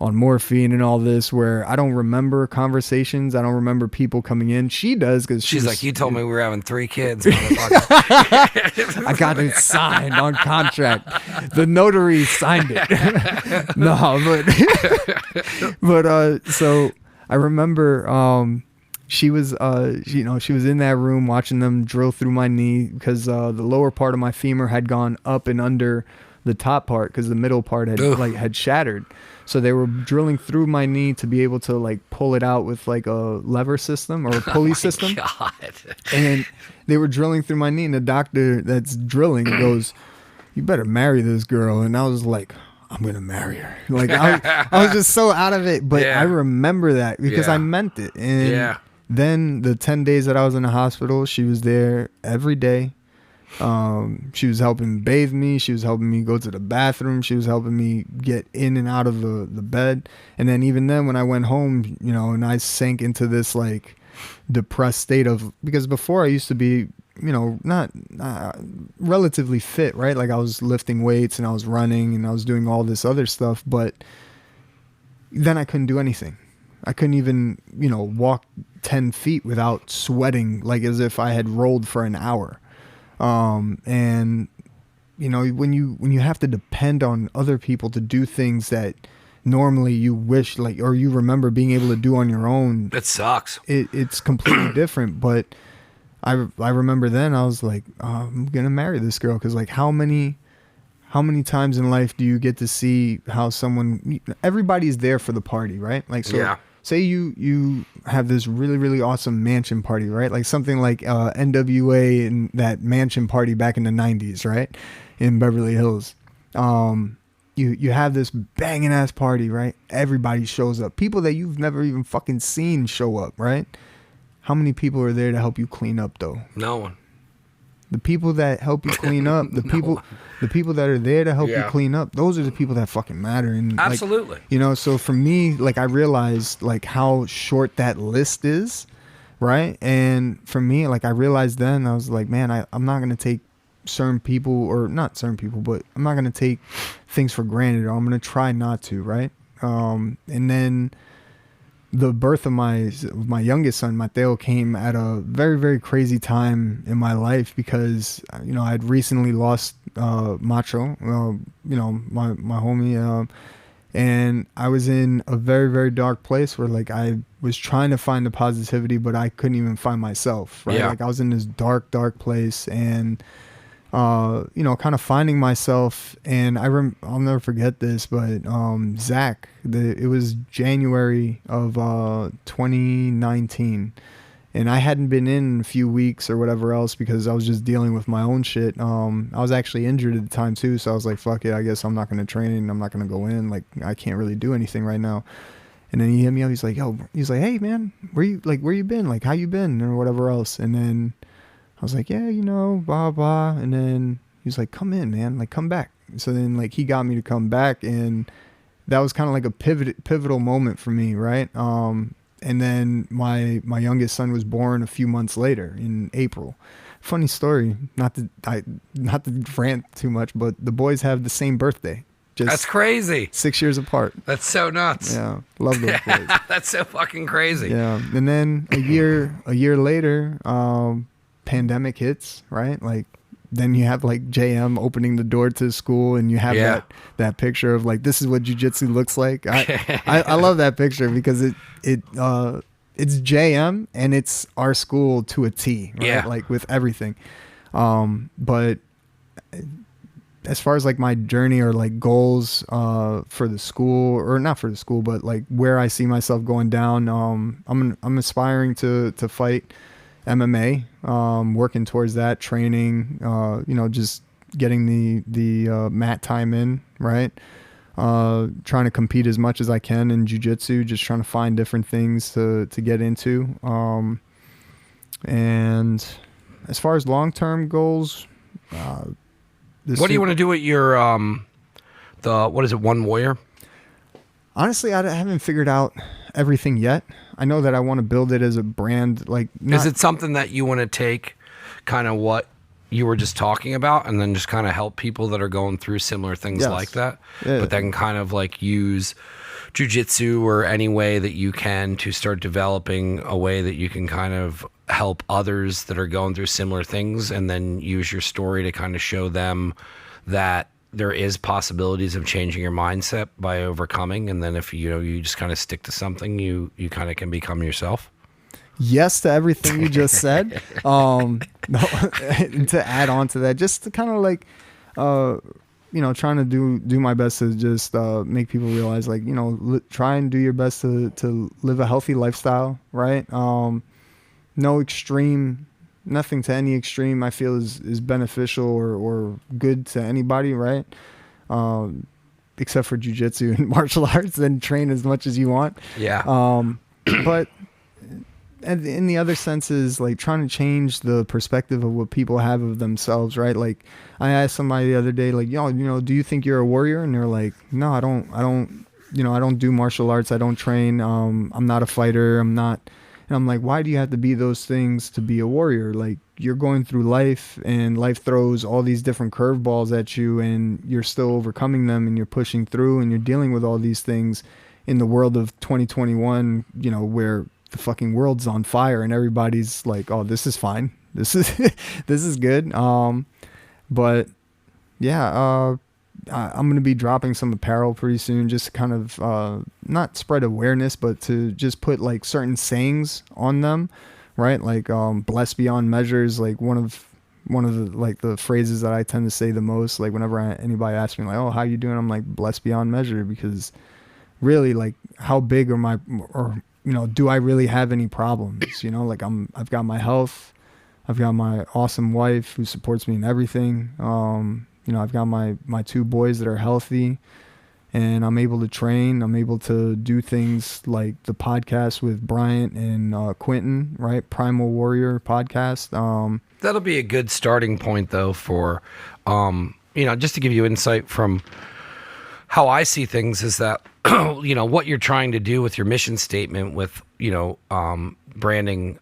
on morphine and all this, where I don't remember conversations. I don't remember people coming in. She does, because she's like, you told me we were having 3 kids, motherfucker. I got it signed on contract. The notary signed it. No, but so I remember she was she was in that room watching them drill through my knee, because the lower part of my femur had gone up and under the top part because the middle part had shattered. So they were drilling through my knee to be able to like pull it out with like a lever system or a pulley system. God. And they were drilling through my knee, and the doctor that's drilling goes, "You better marry this girl." And I was like, I'm gonna marry her. Like I was just so out of it, but I remember that because I meant it. And then the 10 days that I was in the hospital, she was there every day. She was helping bathe me. She was helping me go to the bathroom. She was helping me get in and out of the bed. And then even then, when I went home, you know, and I sank into this like depressed state of, because before I used to be, you know, not relatively fit, right? Like I was lifting weights and I was running and I was doing all this other stuff, but then I couldn't do anything. I couldn't even, you know, walk 10 feet without sweating, like as if I had rolled for an hour. And you know, when you have to depend on other people to do things that normally you wish like, or you remember being able to do on your own, it sucks. It's completely different. But I remember then I was like, I'm gonna marry this girl, because like how many times in life do you get to see how everybody's there for the party, right? Like, so say you have this really, really awesome mansion party, right? Like something like NWA and that mansion party back in the 90s, right? In Beverly Hills. You have this banging ass party, right? Everybody shows up. People that you've never even fucking seen show up, right? How many people are there to help you clean up though? No one. The people that help you clean up, the people that are there to help you clean up, those are the people that fucking matter. And absolutely. Like, you know, so for me, like I realized like how short that list is, right? And for me, like I realized then, I was like, man, I'm not going to take certain people, or not certain people, but I'm not going to take things for granted, or I'm going to try not to, right? And then the birth of my youngest son, Mateo, came at a very, very crazy time in my life, because, you know, I'd recently lost Macho, you know, my homie, and I was in a very, very dark place where like I was trying to find the positivity, but I couldn't even find myself, right? Like I was in this dark, dark place, and you know, kind of finding myself. And I'll never forget this, but Zach, it was January of 2019, and I hadn't been in a few weeks or whatever else because I was just dealing with my own shit. I was actually injured at the time too, so I was like, fuck it, I guess I'm not going to train, I'm not going to go in, like I can't really do anything right now. And then he hit me up, he's like, hey man, where you been, like how you been, or whatever else. And then I was like, yeah, you know, blah, blah. And then he was like, come in, man, like come back. So then like he got me to come back, and that was kind of like a pivotal moment for me, right? And then my youngest son was born a few months later in April. Funny story, not to rant too much, but the boys have the same birthday. That's crazy. 6 years apart. That's so nuts. Yeah, love those boys. That's so fucking crazy. Yeah, and then a year later, pandemic hits, right? Like then you have like JM opening the door to school, and you have that picture of like, this is what jiu-jitsu looks like. I love that picture because it's JM and it's our school to a T, right? Yeah. Like with everything. But as far as like my journey or like goals for the school, or not for the school, but like where I see myself going down, I'm aspiring to fight MMA, working towards that, training, you know, just getting the mat time in, right? Trying to compete as much as I can in jiu-jitsu, just trying to find different things to get into. And as far as long-term goals, what do you want to do with your, what is it, One Warrior? Honestly, I haven't figured out everything yet. I know that I want to build it as a brand. Like, is it something that you want to take kind of what you were just talking about and then just kind of help people that are going through similar things like that? Yeah. But then kind of like use jiu-jitsu or any way that you can to start developing a way that you can kind of help others that are going through similar things, and then use your story to kind of show them that there is possibilities of changing your mindset by overcoming. And then if you just kind of stick to something, you kind of can become yourself. Yes to everything you just said. No, to add on to that, just to kind of like trying to do my best to just make people realize, like, try and do your best to live a healthy lifestyle, right? No extreme, nothing to any extreme I feel is beneficial or good to anybody, right? Except for jujitsu and martial arts, then train as much as you want. Yeah. But in the other senses, like trying to change the perspective of what people have of themselves, right? Like I asked somebody the other day, like, do you think you're a warrior? And they're like, no, I don't do martial arts. I don't train. I'm not a fighter. I'm not. And I'm like, why do you have to be those things to be a warrior? Like, you're going through life and life throws all these different curveballs at you and you're still overcoming them and you're pushing through and you're dealing with all these things in the world of 2021, where the fucking world's on fire and everybody's like, oh, this is fine. This is good. But yeah, I'm going to be dropping some apparel pretty soon, just to kind of not spread awareness, but to just put like certain sayings on them, right? Like blessed beyond measures, like one of the like the phrases that I tend to say the most, like whenever anybody asks me like, oh, how you doing? I'm like, blessed beyond measure, because really, like, how big do I really have any problems? Like I've got my health, I've got my awesome wife who supports me in everything. I've got my two boys that are healthy, and I'm able to train. I'm able to do things like the podcast with Bryant and Quentin, right? Primal Warrior podcast. That'll be a good starting point, though, for, just to give you insight from how I see things, is that, what you're trying to do with your mission statement with, branding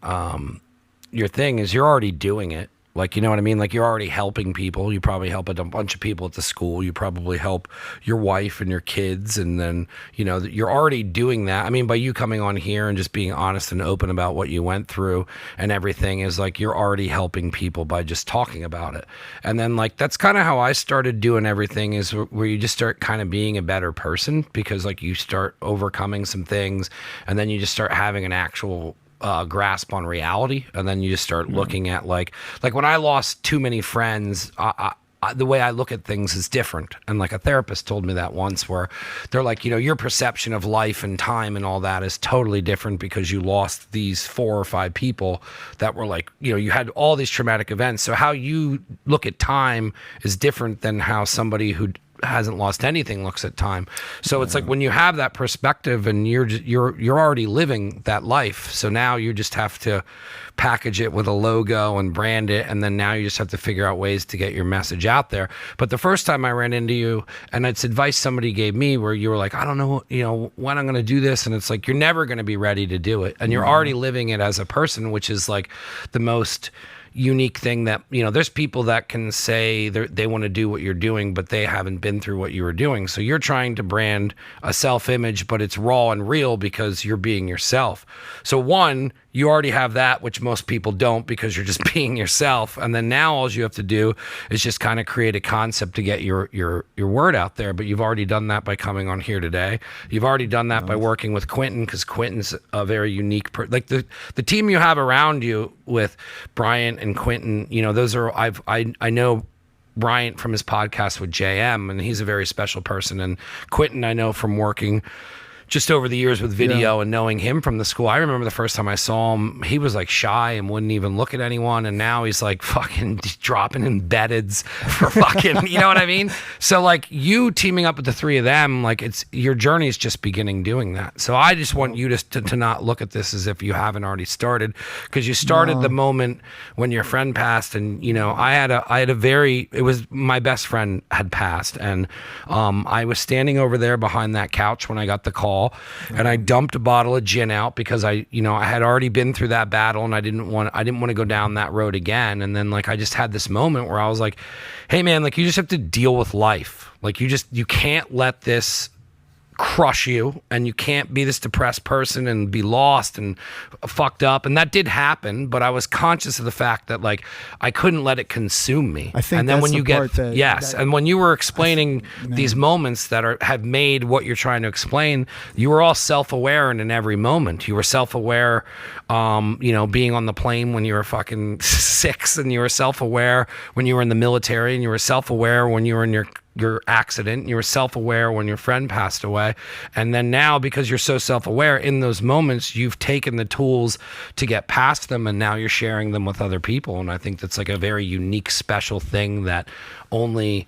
your thing is you're already doing it. Like, you know what I mean? Like, you're already helping people. You probably help a bunch of people at the school. You probably help your wife and your kids. And then, you're already doing that. I mean, by you coming on here and just being honest and open about what you went through and everything is like, you're already helping people by just talking about it. And then, like, that's kind of how I started doing everything, is where you just start kind of being a better person, because, like, you start overcoming some things and then you just start having an actual grasp on reality, and then you just start looking at like when I lost too many friends, the way I look at things is different. And like a therapist told me that once, where they're like, your perception of life and time and all that is totally different because you lost these 4 or 5 people that were like, you had all these traumatic events. So how you look at time is different than how somebody who hasn't lost anything looks at time. So it's like when you have that perspective and you're already living that life. So now you just have to package it with a logo and brand it, and then now you just have to figure out ways to get your message out there. But the first time I ran into you, and it's advice somebody gave me, where you were like, I don't know, when I'm going to do this, and it's like, you're never going to be ready to do it, and you're already living it as a person, which is like the most unique thing that, there's people that can say they want to do what you're doing, but they haven't been through what you were doing. So you're trying to brand a self-image, but it's raw and real because you're being yourself. So one, you already have that, which most people don't, because you're just being yourself. And then now all you have to do is just kind of create a concept to get your word out there. But you've already done that by coming on here today. You've already done that by working with Quentin, because Quentin's a very unique like the team you have around you with Bryant and Quentin, those are, I know Bryant from his podcast with JM, and he's a very special person. And Quentin, I know from working just over the years with video and knowing him from the school. I remember the first time I saw him, he was like shy and wouldn't even look at anyone. And now he's like fucking dropping embeddeds for fucking, you know what I mean? So like you teaming up with the three of them, like your journey is just beginning doing that. So I just want you to not look at this as if you haven't already started, because you started the moment when your friend passed. And, it was my best friend had passed. And I was standing over there behind that couch when I got the call. And I dumped a bottle of gin out because I had already been through that battle, and I didn't want to go down that road again. And then like I just had this moment where I was like, hey man, like you just have to deal with life. Like you can't let this crush you, and you can't be this depressed person and be lost and fucked up. And that did happen, but I was conscious of the fact that like I couldn't let it consume me. I think and then that's when you the part get and when you were explaining these moments that have made what you're trying to explain, you were all self-aware, and in every moment you were self-aware, being on the plane when you were fucking 6, and you were self-aware when you were in the military, and you were self-aware when you were in your your accident. You were self-aware when your friend passed away. And then now, because you're so self-aware, in those moments, you've taken the tools to get past them, and now you're sharing them with other people. And I think that's like a very unique, special thing that only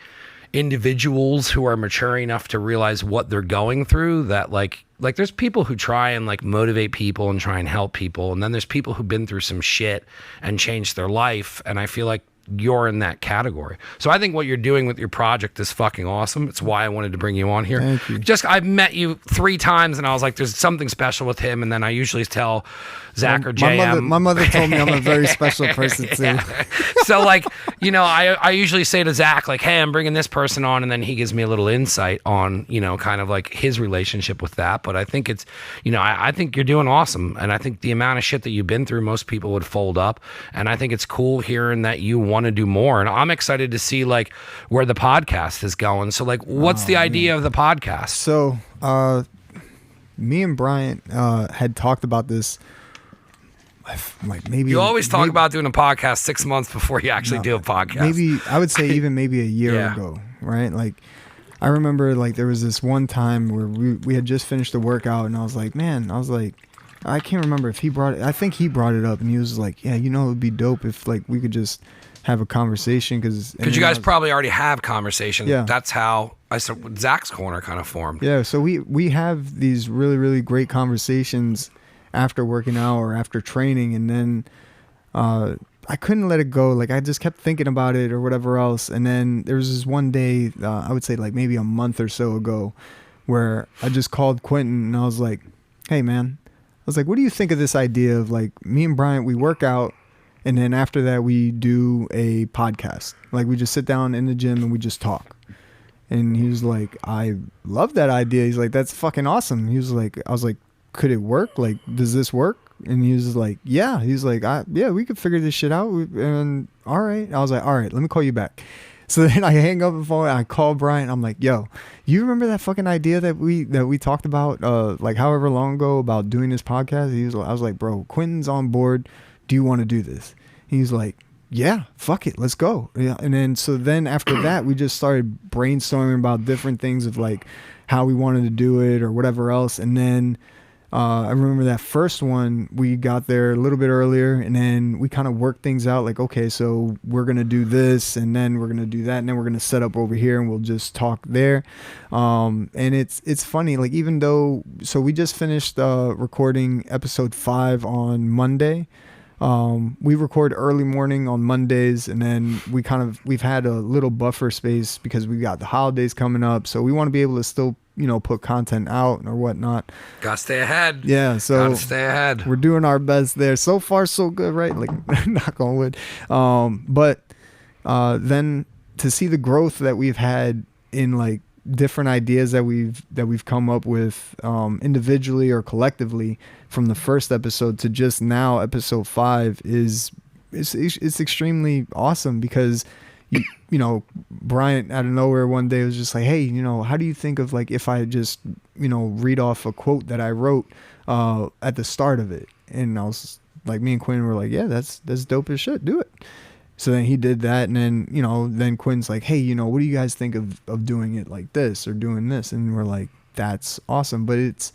individuals who are mature enough to realize what they're going through, that like there's people who try and like motivate people and try and help people, and then there's people who've been through some shit and changed their life, and I feel like you're in that category. So I think what you're doing with your project is fucking awesome. It's why I wanted to bring you on here. Thank you. Just, I've met you 3 times and I was like, there's something special with him. And then I usually tell Zach or JM. My mother told me I'm a very special person too. Yeah. So like, you know, I usually say to Zach, like, hey, I'm bringing this person on. And then he gives me a little insight on, you know, kind of like his relationship with that. But I think it's, you know, I think you're doing awesome. And I think the amount of shit that you've been through, most people would fold up. And I think it's cool hearing that you want to do more. And I'm excited to see like where the podcast is going. So like, what's the idea of the podcast? So me and Bryant had talked about this. Like maybe you always talk about doing a podcast 6 months before you actually do a podcast. Maybe I would say even maybe a year ago, right? Like I remember like there was this one time where we had just finished the workout, and I was like, I can't remember if he brought it. I think he brought it up, and he was like, yeah, you know, it would be dope if like we could just have a conversation, because you guys probably already have conversations. Yeah. That's how Zach's Corner kind of formed. Yeah, so we have these really, really great conversations after working out or after training, and then I couldn't let it go. Like I just kept thinking about it or whatever else, and then there was this one day, I would say like maybe a month or so ago, where I just called Quentin and I was like, hey man, I was like, what do you think of this idea of like me and Bryant, we work out, and then after that we do a podcast. Like we just sit down in the gym and we just talk. And he was like, I love that idea. He's like, that's fucking awesome. He was like, I was like, could it work? Like, does this work? And he was like, yeah. He's like, yeah, we could figure this shit out. And all right. I was like, all right, let me call you back. So then I hang up the phone and I call Brian. I'm like, yo, you remember that fucking idea that we talked about like however long ago about doing this podcast? I was like, bro, Quentin's on board. Do you want to do this? He's like, yeah, fuck it, let's go. Yeah. And then so then after that, we just started brainstorming about different things of like how we wanted to do it or whatever else. And then I remember that first one, we got there a little bit earlier, and then we kind of worked things out like, okay, so we're going to do this, and then we're going to do that, and then we're going to set up over here, and we'll just talk there. And it's funny, like even though, so we just finished recording episode 5 on Monday. We record early morning on Mondays, and then we've had a little buffer space because we got the holidays coming up. So we want to be able to still, put content out or whatnot. Gotta stay ahead. Yeah. So gotta stay ahead. We're doing our best there. So far, so good, right? Like knock on wood. But then to see the growth that we've had in like different ideas that we've come up with individually or collectively from the first episode to just now episode 5 it's extremely awesome, because Bryant out of nowhere one day was just like, hey, how do you think of like if I just read off a quote that I wrote at the start of it? And I was like, me and Quinn were like, yeah, that's dope as shit, do it. So then he did that, and then, then Quinn's like, hey, what do you guys think of doing it like this or doing this? And we're like, that's awesome. But it's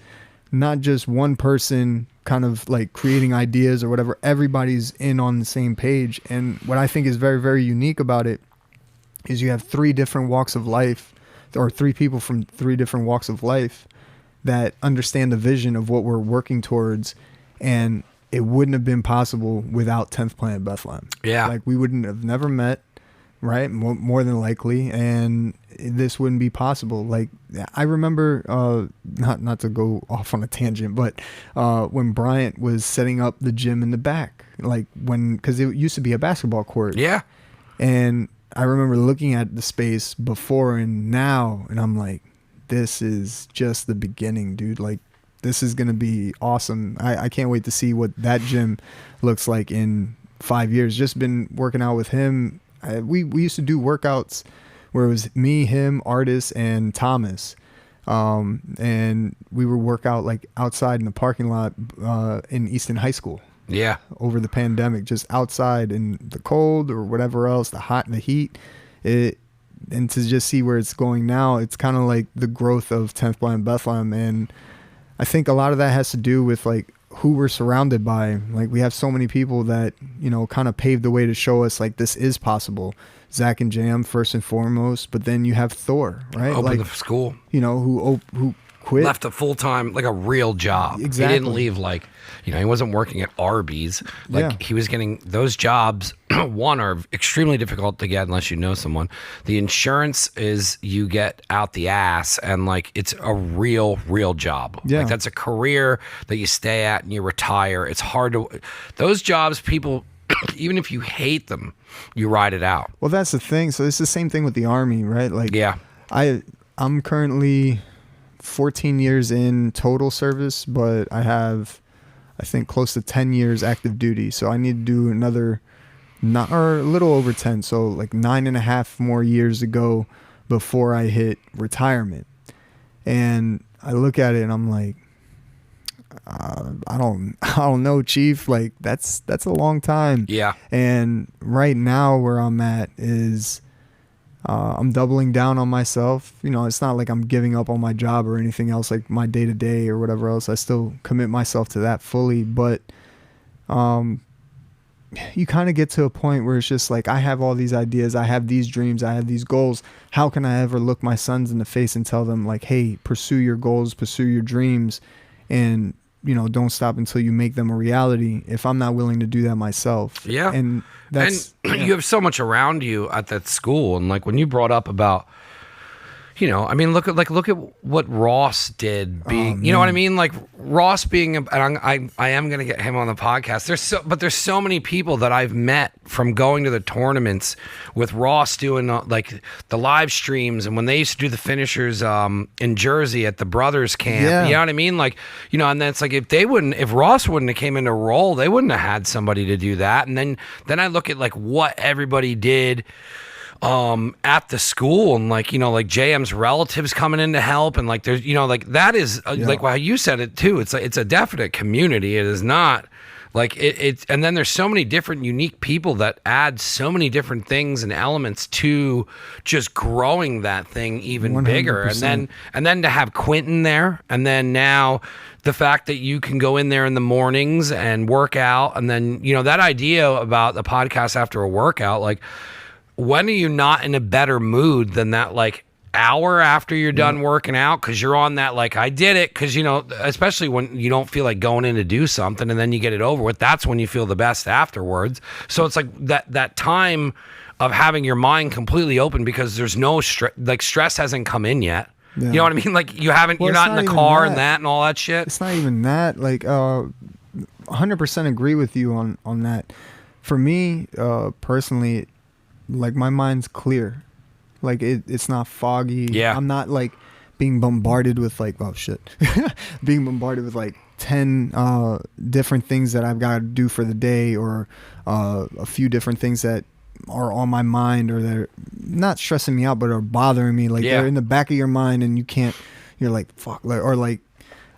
not just one person kind of like creating ideas or whatever. Everybody's in on the same page. And what I think is very, very unique about it is you have 3 different walks of life, or 3 people from 3 different walks of life that understand the vision of what we're working towards. And it wouldn't have been possible without 10th Planet Bethlehem. Yeah. Like we wouldn't have never met, right? More than likely. And this wouldn't be possible. Like I remember, not to go off on a tangent, but when Bryant was setting up the gym in the back, like cause it used to be a basketball court. Yeah. And I remember looking at the space before and now, and I'm like, this is just the beginning, dude. Like, this is going to be awesome. I can't wait to see what that gym looks like in 5 years. Just been working out with him. We used to do workouts where it was me, him, Artis, and Thomas. And we would work out like outside in the parking lot in Easton High School. Yeah. Over the pandemic, just outside in the cold or whatever else, the hot and the heat. and to just see where it's going now, it's kind of like the growth of 10th Blind Bethlehem. And I think a lot of that has to do with like who we're surrounded by. Like we have so many people that, you know, kind of paved the way to show us like this is possible. Zach and Jam first and foremost, but then you have Thor, right? Opened like the school, you know, who quit, left a full-time, like a real job. Exactly. He didn't leave like, you know, he wasn't working at Arby's. Like he was getting those jobs. One, are extremely difficult to get unless you know someone. The insurance is you get out the ass, and like it's a real job. Yeah. Like that's a career that you stay at and you retire. It's hard to, those jobs, people, even if you hate them, you ride it out. Well, that's the thing. So it's the same thing with the Army, right? Like I'm currently 14 years in total service, but I have, I think, close to 10 years active duty. So I need to do another, or a little over 10. So like 9.5 more years to go before I hit retirement. And I look at it and I'm like, I don't know, Chief. Like that's a long time. Yeah. And right now where I'm at is, I'm doubling down on myself. You know, it's not like I'm giving up on my job or anything else, like my day to day or whatever else. I still commit myself to that fully. But you kind of get to a point where it's just like, I have all these ideas, I have these dreams, I have these goals. How can I ever look my sons in the face and tell them like, hey, pursue your goals, pursue your dreams, and you know, don't stop until you make them a reality if I'm not willing to do that myself. Yeah. And that's, you have so much around you at that school. And like when you brought up about, you know, I mean, look at what Ross did being, you know what I mean? Like Ross being, and I am going to get him on the podcast. There's so many people that I've met from going to the tournaments with Ross doing like the live streams. And when they used to do the finishers in Jersey at the brothers camp, you know what I mean? Like, you know, and then it's like, if Ross wouldn't have came into role, they wouldn't have had somebody to do that. And then I look at like what everybody did at the school, and like, you know, like JM's relatives coming in to help, and like there's, you know, like that is like how you said it too. It's like, it's a definite community. It is not like it's, and then there's so many different unique people that add so many different things and elements to just growing that thing even 100%. Bigger. And then to have Quentin there, and then now the fact that you can go in there in the mornings and work out, and then, you know, that idea about the podcast after a workout, like, when are you not in a better mood than that, like, hour after you're done working out? Because you're on that, like, I did it. Because, you know, especially when you don't feel like going in to do something and then you get it over with, that's when you feel the best afterwards. So it's like that time of having your mind completely open, because there's no stress, like stress hasn't come in yet. Yeah. You know what I mean? Like you're not in the car and that and all that shit. It's not even that. Like 100% agree with you on that. For me, personally, like my mind's clear, like it's not foggy. Yeah. I'm not like being bombarded with like, oh shit, being bombarded with like 10 different things that I've got to do for the day, or a few different things that are on my mind, or they're not stressing me out but are bothering me. Like they're in the back of your mind, and you're like fuck, or like,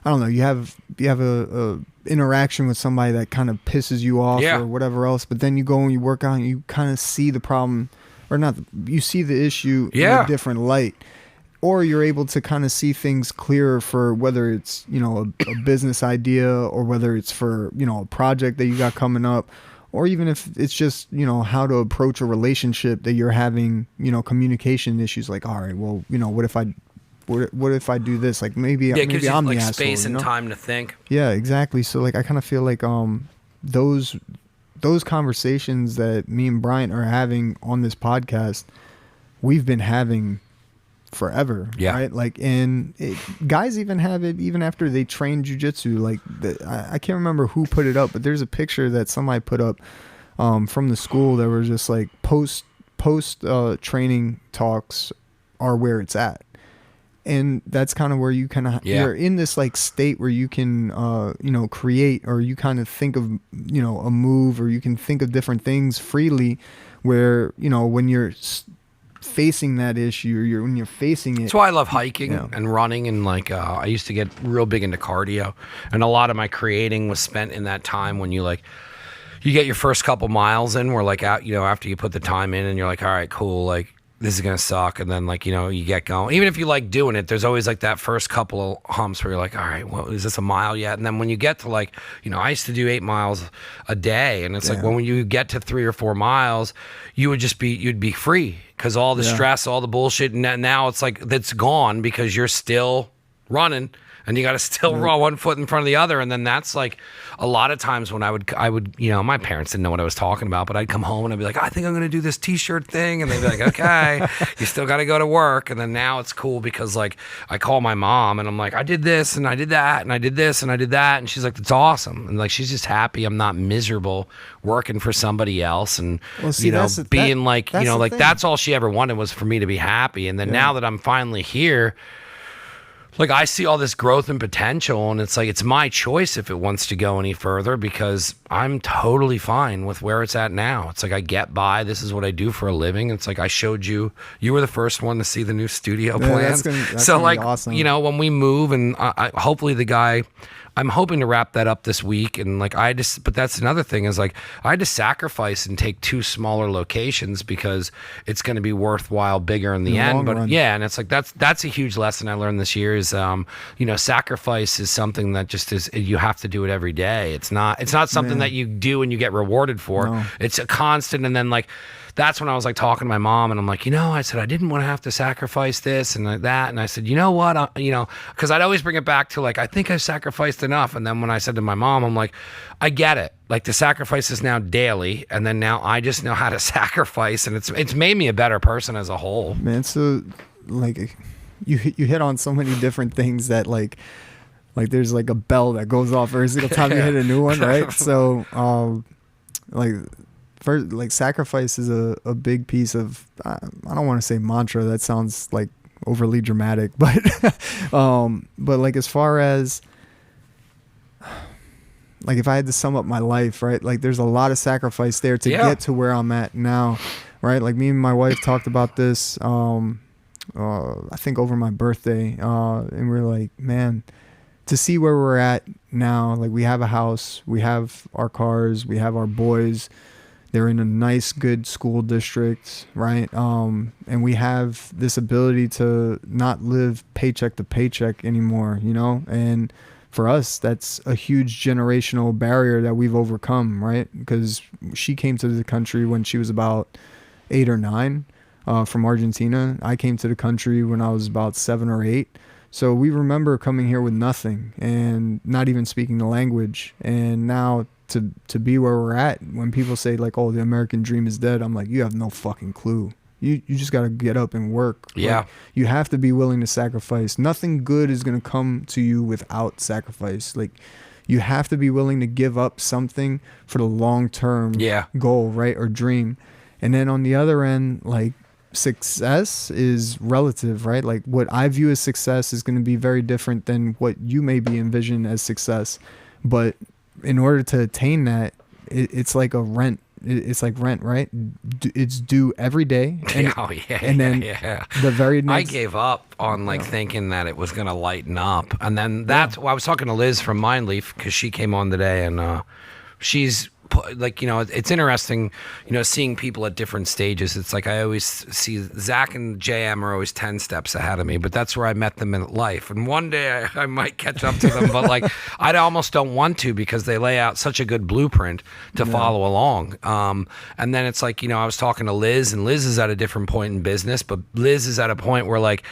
I don't know, you have a interaction with somebody that kind of pisses you off or whatever else, but then you go and you work out and you kind of see the problem, or not, you see the issue in a different light, or you're able to kind of see things clearer for whether it's, you know, a business idea, or whether it's for, you know, a project that you got coming up, or even if it's just, you know, how to approach a relationship that you're having, you know, communication issues. Like, all right, well, you know, what if I do this? Like maybe it gives I'm you, like, the asshole, space and you know? time to think. Yeah, exactly. So like I kind of feel like those conversations that me and Bryant are having on this podcast, we've been having forever. Yeah. Right. Like, and guys even have it even after they train jujitsu. Like I can't remember who put it up, but there's a picture that somebody put up from the school that was just like post training talks are where it's at. And that's kind of where you kind of, you're in this like state where you can, you know, create, or you kind of think of, you know, a move, or you can think of different things freely, where, you know, when you're facing that issue, or when you're facing it. That's why I love hiking and running. And like, I used to get real big into cardio, and a lot of my creating was spent in that time when you get your first couple miles in, where like out, you know, after you put the time in and you're like, all right, cool. Like, this is gonna suck, and then like, you know, you get going. Even if you like doing it, there's always like that first couple of humps where you're like, all right, well, is this a mile yet? And then when you get to like, you know, I used to do 8 miles a day, and it's like when you get to 3 or 4 miles, you'd be free because all the stress, all the bullshit, and now it's like that's gone because you're still running. And you got to still roll one foot in front of the other. And then that's like a lot of times when I would, you know, my parents didn't know what I was talking about, but I'd come home and I'd be like, I think I'm going to do this t-shirt thing. And they'd be like, okay, you still got to go to work. And then now it's cool because like I call my mom and I'm like, I did this and I did that and I did this and I did that. And she's like, that's awesome. And like, she's just happy I'm not miserable working for somebody else. And, you know, being like, you know, like that's all she ever wanted was for me to be happy. And then now that I'm finally here, like I see all this growth and potential, and it's like it's my choice if it wants to go any further because I'm totally fine with where it's at now. It's like I get by. This is what I do for a living. It's like I showed you. You were the first one to see the new studio plans. That's so like awesome. You know, when we move, and hopefully the guy. I'm hoping to wrap that up this week, and like but that's another thing is like I had to sacrifice and take 2 smaller locations because it's going to be worthwhile bigger in the end. But yeah, and it's like that's a huge lesson I learned this year is you know, sacrifice is something that just is, you have to do it every day. It's not something that you do and you get rewarded for. No. It's a constant, and then like. That's when I was like talking to my mom and I'm like, you know, I said, I didn't want to have to sacrifice this and like that. And I said, you know what, you know, because I'd always bring it back to like, I think I've sacrificed enough. And then when I said to my mom, I'm like, I get it. Like the sacrifice is now daily. And then now I just know how to sacrifice. And it's made me a better person as a whole. Man, so like you hit on so many different things that like there's like a bell that goes off every single time you hit a new one, right? So like... First, like sacrifice is a big piece of, I don't want to say mantra, that sounds like overly dramatic, but like as far as like if I had to sum up my life, right, like there's a lot of sacrifice there to get to where I'm at now, right? Like me and my wife talked about this I think over my birthday, and we're like, man, to see where we're at now, like we have a house, we have our cars, we have our boys. They're in a nice, good school district, right? And we have this ability to not live paycheck to paycheck anymore, you know? And for us, that's a huge generational barrier that we've overcome, right? Because she came to the country when she was about 8 or 9 from Argentina. I came to the country when I was about 7 or 8. So we remember coming here with nothing and not even speaking the language. And now to be where we're at, when people say like, oh, the American dream is dead, I'm like, you have no fucking clue. You just got to get up and work. Yeah. Like, you have to be willing to sacrifice. Nothing good is going to come to you without sacrifice. Like you have to be willing to give up something for the long-term goal, right? Or dream. And then on the other end, like success is relative, right? Like what I view as success is going to be very different than what you may be envisioned as success. But in order to attain that, it's like a rent. It's like rent, right? It's due every day. And, and then the very next... I gave up on like thinking that it was going to lighten up. And then that's why I was talking to Liz from Mindleaf because she came on today and she's like, you know, it's interesting, you know, seeing people at different stages. It's like I always see Zach and JM are always 10 steps ahead of me, but that's where I met them in life. And one day I might catch up to them, but like I almost don't want to because they lay out such a good blueprint to follow along. And then it's like, you know, I was talking to Liz, and Liz is at a different point in business, but Liz is at a point where like,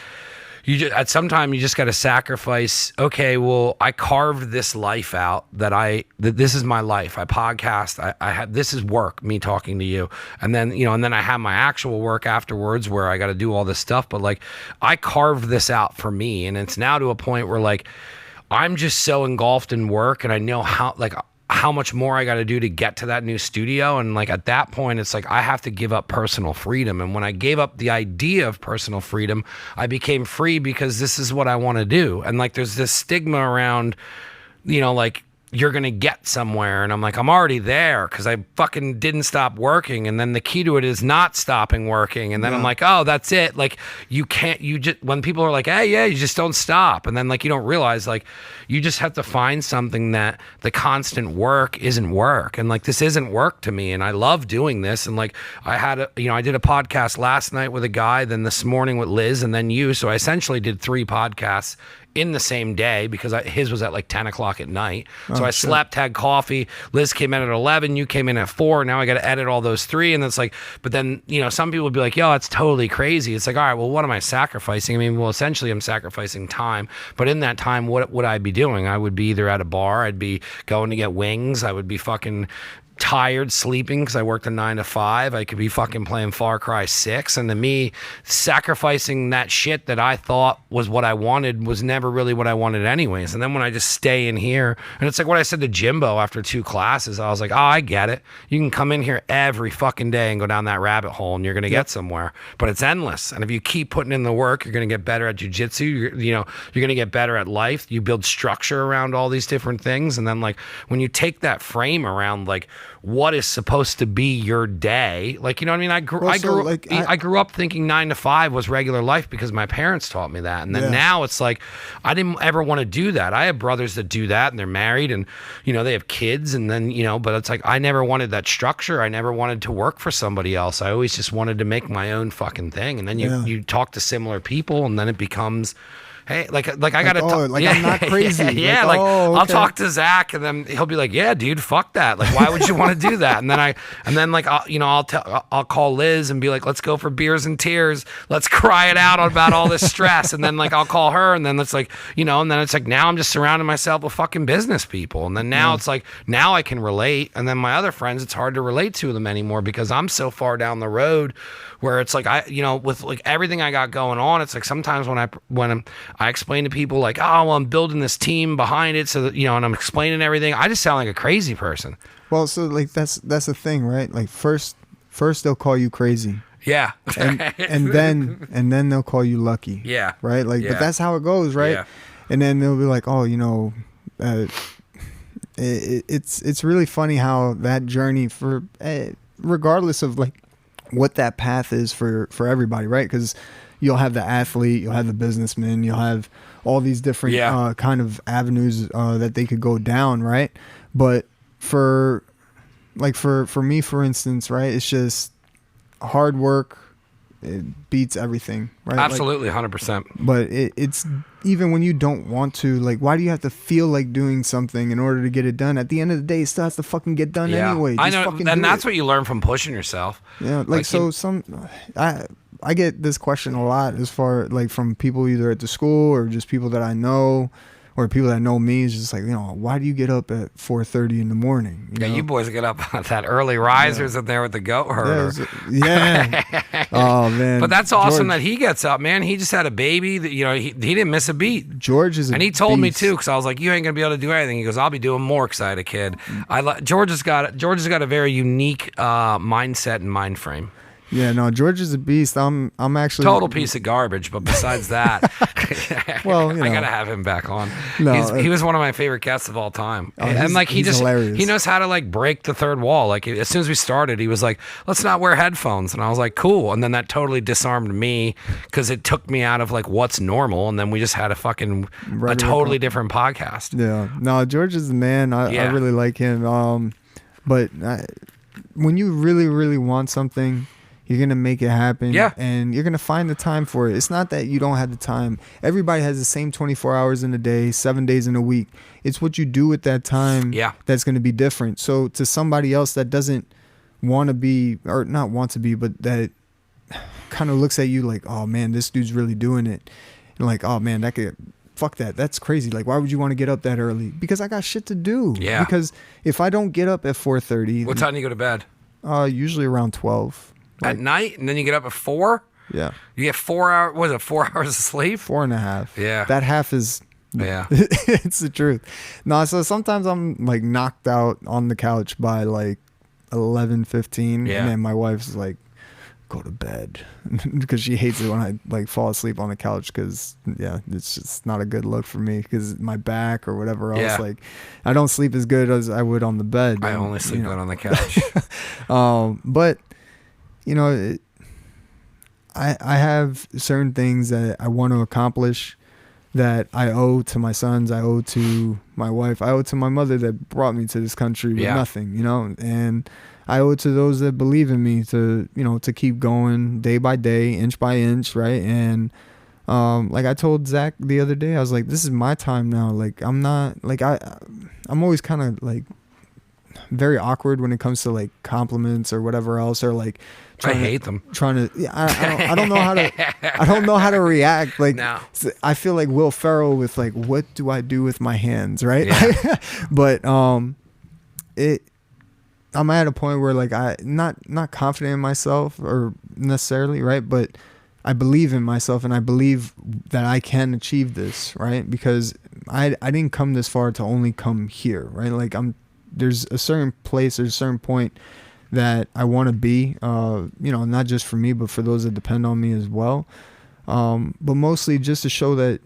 at some time you just got to sacrifice. Okay, well, I carved this life out that this is my life. I podcast. I have, this is work, me talking to you. And then, you know, and then I have my actual work afterwards where I got to do all this stuff. But like, I carved this out for me. And it's now to a point where like, I'm just so engulfed in work, and I know how much more I got to do to get to that new studio. And like at that point, it's like I have to give up personal freedom. And when I gave up the idea of personal freedom, I became free because this is what I want to do. And like there's this stigma around, you know, like you're going to get somewhere. And I'm like, I'm already there because I fucking didn't stop working. And then the key to it is not stopping working. And then I'm like, oh, that's it. Like, you just, when people are like, hey, yeah, you just don't stop. And then like, you don't realize like, you just have to find something that the constant work isn't work. And like, this isn't work to me. And I love doing this. And like, I did a podcast last night with a guy, then this morning with Liz, and then you. So I essentially did 3 podcasts in the same day because his was at like 10 o'clock at night. So I slept, had coffee. Liz came in at 11. You came in at 4. Now I got to edit all those 3. And it's like, but then, some people would be like, yo, that's totally crazy. It's like, all right, well, what am I sacrificing? I mean, well, essentially I'm sacrificing time. But in that time, what would I be doing? I would be either at a bar. I'd be going to get wings. I would be fucking tired sleeping because I worked a 9 to 5. I could be fucking playing Far Cry 6. And to me, sacrificing that shit that I thought was what I wanted was never really what I wanted anyways. And then when I just stay in here, and it's like what I said to Jimbo after 2 classes, I was like, oh, I get it. You can come in here every fucking day and go down that rabbit hole and you're going to get somewhere, but it's endless. And if you keep putting in the work, you're going to get better at jujitsu. You're going to get better at life. You build structure around all these different things. And then like when you take that frame around like what is supposed to be your day, like, you know what I mean? I grew up thinking 9 to 5 was regular life because my parents taught me that. And then now it's like, I didn't ever want to do that. I have brothers that do that and they're married and, they have kids and then, but it's like, I never wanted that structure. I never wanted to work for somebody else. I always just wanted to make my own fucking thing. And then you talk to similar people and then it becomes, hey, like I gotta talk. Like I'm not crazy. Okay. I'll talk to Zach, and then he'll be like, "Yeah, dude, fuck that. Like, why would you want to do that?" And then I'll call Liz and be like, "Let's go for beers and tears. Let's cry it out about all this stress." And then like I'll call her, and then it's like, and then it's like now I'm just surrounding myself with fucking business people, and then now it's like now I can relate, and then my other friends, it's hard to relate to them anymore because I'm so far down the road. Where it's like with like everything I got going on, it's like sometimes when I explain to people like, oh, well, I'm building this team behind it, so that and I'm explaining everything, I just sound like a crazy person. Well, so like that's the thing, right? Like first they'll call you crazy. Yeah. and then they'll call you lucky. Yeah. Right? Like but that's how it goes, right? Yeah. And then they'll be like, oh, it's really funny how that journey for regardless of like what that path is for everybody, right? Because you'll have the athlete, you'll have the businessman, you'll have all these different kind of avenues that they could go down, right? But for me, for instance, right, it's just hard work. It beats everything, right? Absolutely, 100%. But it's even when you don't want to, like, why do you have to feel like doing something in order to get it done? At the end of the day, it still has to fucking get done anyway. I know, and that's what you learn from pushing yourself. Yeah, I get this question a lot as far like from people either at the school or just people that I know or people that know me. Is just like, why do you get up at 4:30 in the morning? You boys get up on that early risers in there with the goat herder. Yeah. Oh man. But that's awesome that he gets up, man. He just had a baby that he didn't miss a beat. George is, and he told me too, because I was like, you ain't gonna be able to do anything. He goes, I'll be doing more, because I had a kid. George has got a very unique mindset and mind frame. Yeah, no, George is a beast. I'm actually total piece of garbage, but besides that, well, I gotta have him back on. No, he was one of my favorite guests of all time, and like he knows how to like break the third wall. Like as soon as we started, he was like, "Let's not wear headphones," and I was like, "Cool." And then that totally disarmed me because it took me out of like what's normal, and then we just had a totally different podcast. Yeah, no, George is the man. I really like him. But when you really, really want something, you're going to make it happen. Yeah. And you're going to find the time for it. It's not that you don't have the time. Everybody has the same 24 hours in a day, 7 days in a week. It's what you do with that time that's going to be different. So to somebody else that doesn't want to be, or not want to be, but that kind of looks at you like, oh man, this dude's really doing it. And like, oh man, fuck that. That's crazy. Like, why would you want to get up that early? Because I got shit to do. Yeah. Because if I don't get up at 4:30. What time do you go to bed? Usually around 12. At night, and then you get up at 4? Yeah. You get 4 hours, what is it, 4 hours of sleep? 4.5. Yeah. That half is, it's the truth. No, so sometimes I'm like knocked out on the couch by like 11:15. Yeah. And then my wife's like, go to bed because she hates it when I like fall asleep on the couch because it's just not a good look for me because my back or whatever else. Like I don't sleep as good as I would on the bed. I only sleep good on the couch. But I have certain things that I want to accomplish that I owe to my sons, I owe to my wife, I owe to my mother that brought me to this country with nothing, and I owe it to those that believe in me to, to keep going day by day, inch by inch, right? And like I told Zach the other day, I was like, this is my time now. Like I'm not like I'm always kind of like very awkward when it comes to like compliments or whatever else, or like I hate them. I don't know how to I don't know how to react. Like no. I feel like Will Ferrell with like, what do I do with my hands, right? But I'm at a point where like I not confident in myself or necessarily, right? But I believe in myself and I believe that I can achieve this, right? Because I didn't come this far to only come here, right? Like there's a certain place, there's a certain point that I want to be, not just for me, but for those that depend on me as well. But mostly just to show that,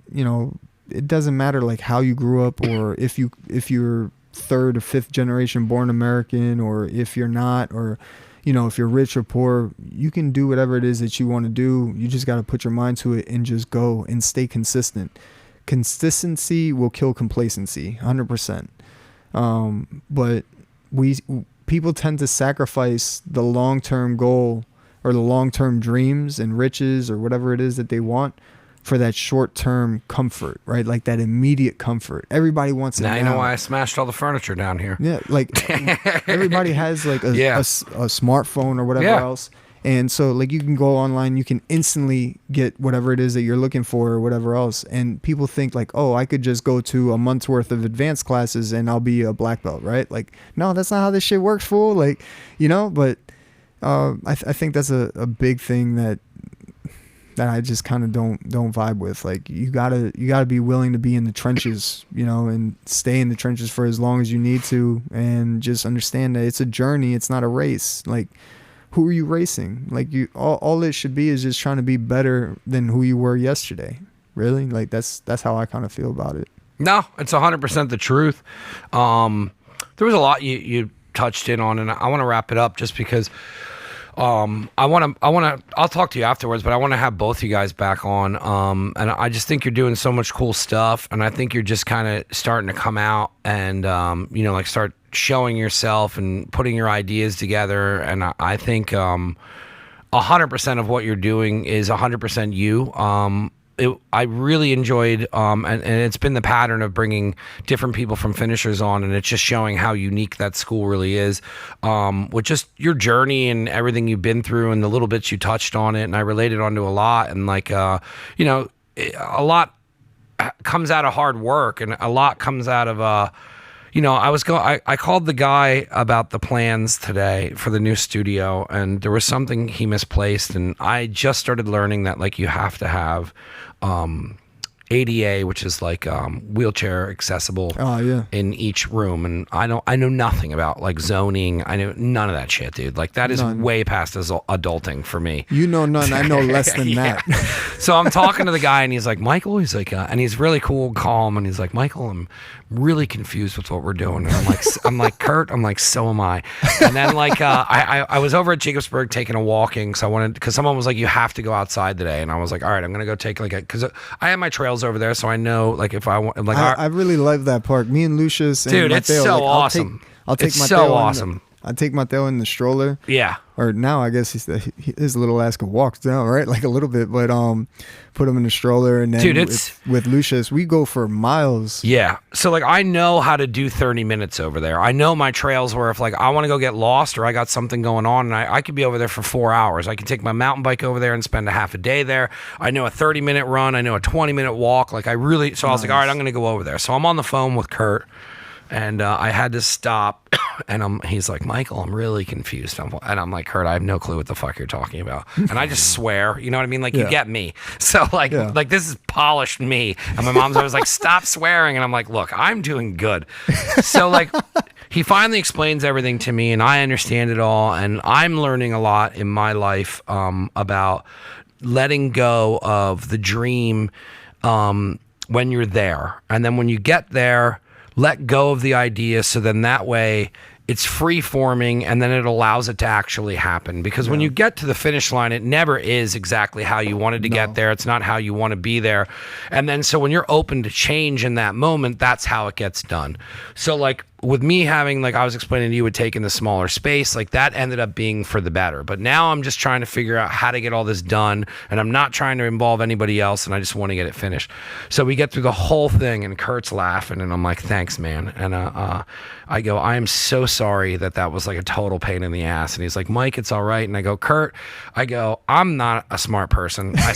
it doesn't matter like how you grew up or if you're third or fifth generation born American, or if you're not, or, if you're rich or poor, you can do whatever it is that you want to do. You just got to put your mind to it and just go and stay consistent. Consistency will kill complacency 100%. But people tend to sacrifice the long-term goal or the long-term dreams and riches or whatever it is that they want for that short-term comfort, right? Like that immediate comfort. Everybody wants it now. You know why I smashed all the furniture down here. Yeah, like everybody has like a smartphone or whatever else. And so like you can go online, you can instantly get whatever it is that you're looking for or whatever else. And people think like, oh, I could just go to a month's worth of advanced classes and I'll be a black belt, right? Like, no, that's not how this shit works, fool. Like, but I think that's a big thing that I just kind of don't vibe with. Like you gotta be willing to be in the trenches, and stay in the trenches for as long as you need to, and just understand that it's a journey. It's not a race. Like, who are you racing? Like all it should be is just trying to be better than who you were yesterday. Really? Like that's how I kind of feel about it. No, it's 100% the truth. There was a lot you touched in on, and I want to wrap it up just because I'll talk to you afterwards, but I want to have both you guys back on. And I just think you're doing so much cool stuff, and I think you're just kind of starting to come out and, like start showing yourself and putting your ideas together. And I think 100% of what you're doing is 100% you. I really enjoyed, and it's been the pattern of bringing different people from finishers on, and it's just showing how unique that school really is, with just your journey and everything you've been through and the little bits you touched on it, and I related onto a lot, and like, a lot comes out of hard work, and a lot comes out of, I called the guy about the plans today for the new studio, and there was something he misplaced, and I just started learning that like you have to have ADA, which is like wheelchair accessible in each room, and I know nothing about like zoning. I know none of that shit, dude. Like that is way past adulting for me. None. I know less than that. So I'm talking to the guy, and he's like, Michael, he's like, and he's really cool and calm, and he's like, Michael, I'm really confused with what we're doing. And I'm like, Kurt, I'm like, so am I. And then like, I was over at Jacobsburg taking a walking, because someone was like, you have to go outside today, and I was like, all right, I'm gonna go take because I have my trails over there, so I know like if I want, like I really love that park. Me and Lucius, and dude, Mateo, it's so awesome. I'll take it's Mateo so awesome. I take Mateo in the stroller. Yeah. Or now I guess his little ass can walk down, right? Like a little bit, but put him in the stroller, and then dude, with Lucius, we go for miles. Yeah. So like I know how to do 30 minutes over there. I know my trails where if like I want to go get lost or I got something going on, and I could be over there for 4 hours. I can take my mountain bike over there and spend a half a day there. I know a 30-minute run. I know a 20-minute walk. Like I was like, all right, I'm going to go over there. So I'm on the phone with Kurt. And I had to stop, and he's like, Michael, I'm really confused. And I'm like, Kurt, I have no clue what the fuck you're talking about. And I just swear, you know what I mean? Like, you get me. So, like, this is polished me. And my mom's always like, stop swearing. And I'm like, look, I'm doing good. So, like, he finally explains everything to me, and I understand it all, and I'm learning a lot in my life about letting go of the dream when you're there, and then when you get there, let go of the idea, so then that way it's free forming, and then it allows it to actually happen. Because when you get to the finish line, it never is exactly how you wanted to get there. It's not how you want to be there. And then so when you're open to change in that moment, that's how it gets done. So like with me having, like I was explaining to you, with taking the smaller space, like that ended up being for the better. But now I'm just trying to figure out how to get all this done, and I'm not trying to involve anybody else, and I just want to get it finished. So we get through the whole thing, and Kurt's laughing, and I'm like, thanks, man. And I go, I am so sorry that was like a total pain in the ass. And he's like, Mike, it's all right. And I go, Kurt, I'm not a smart person. I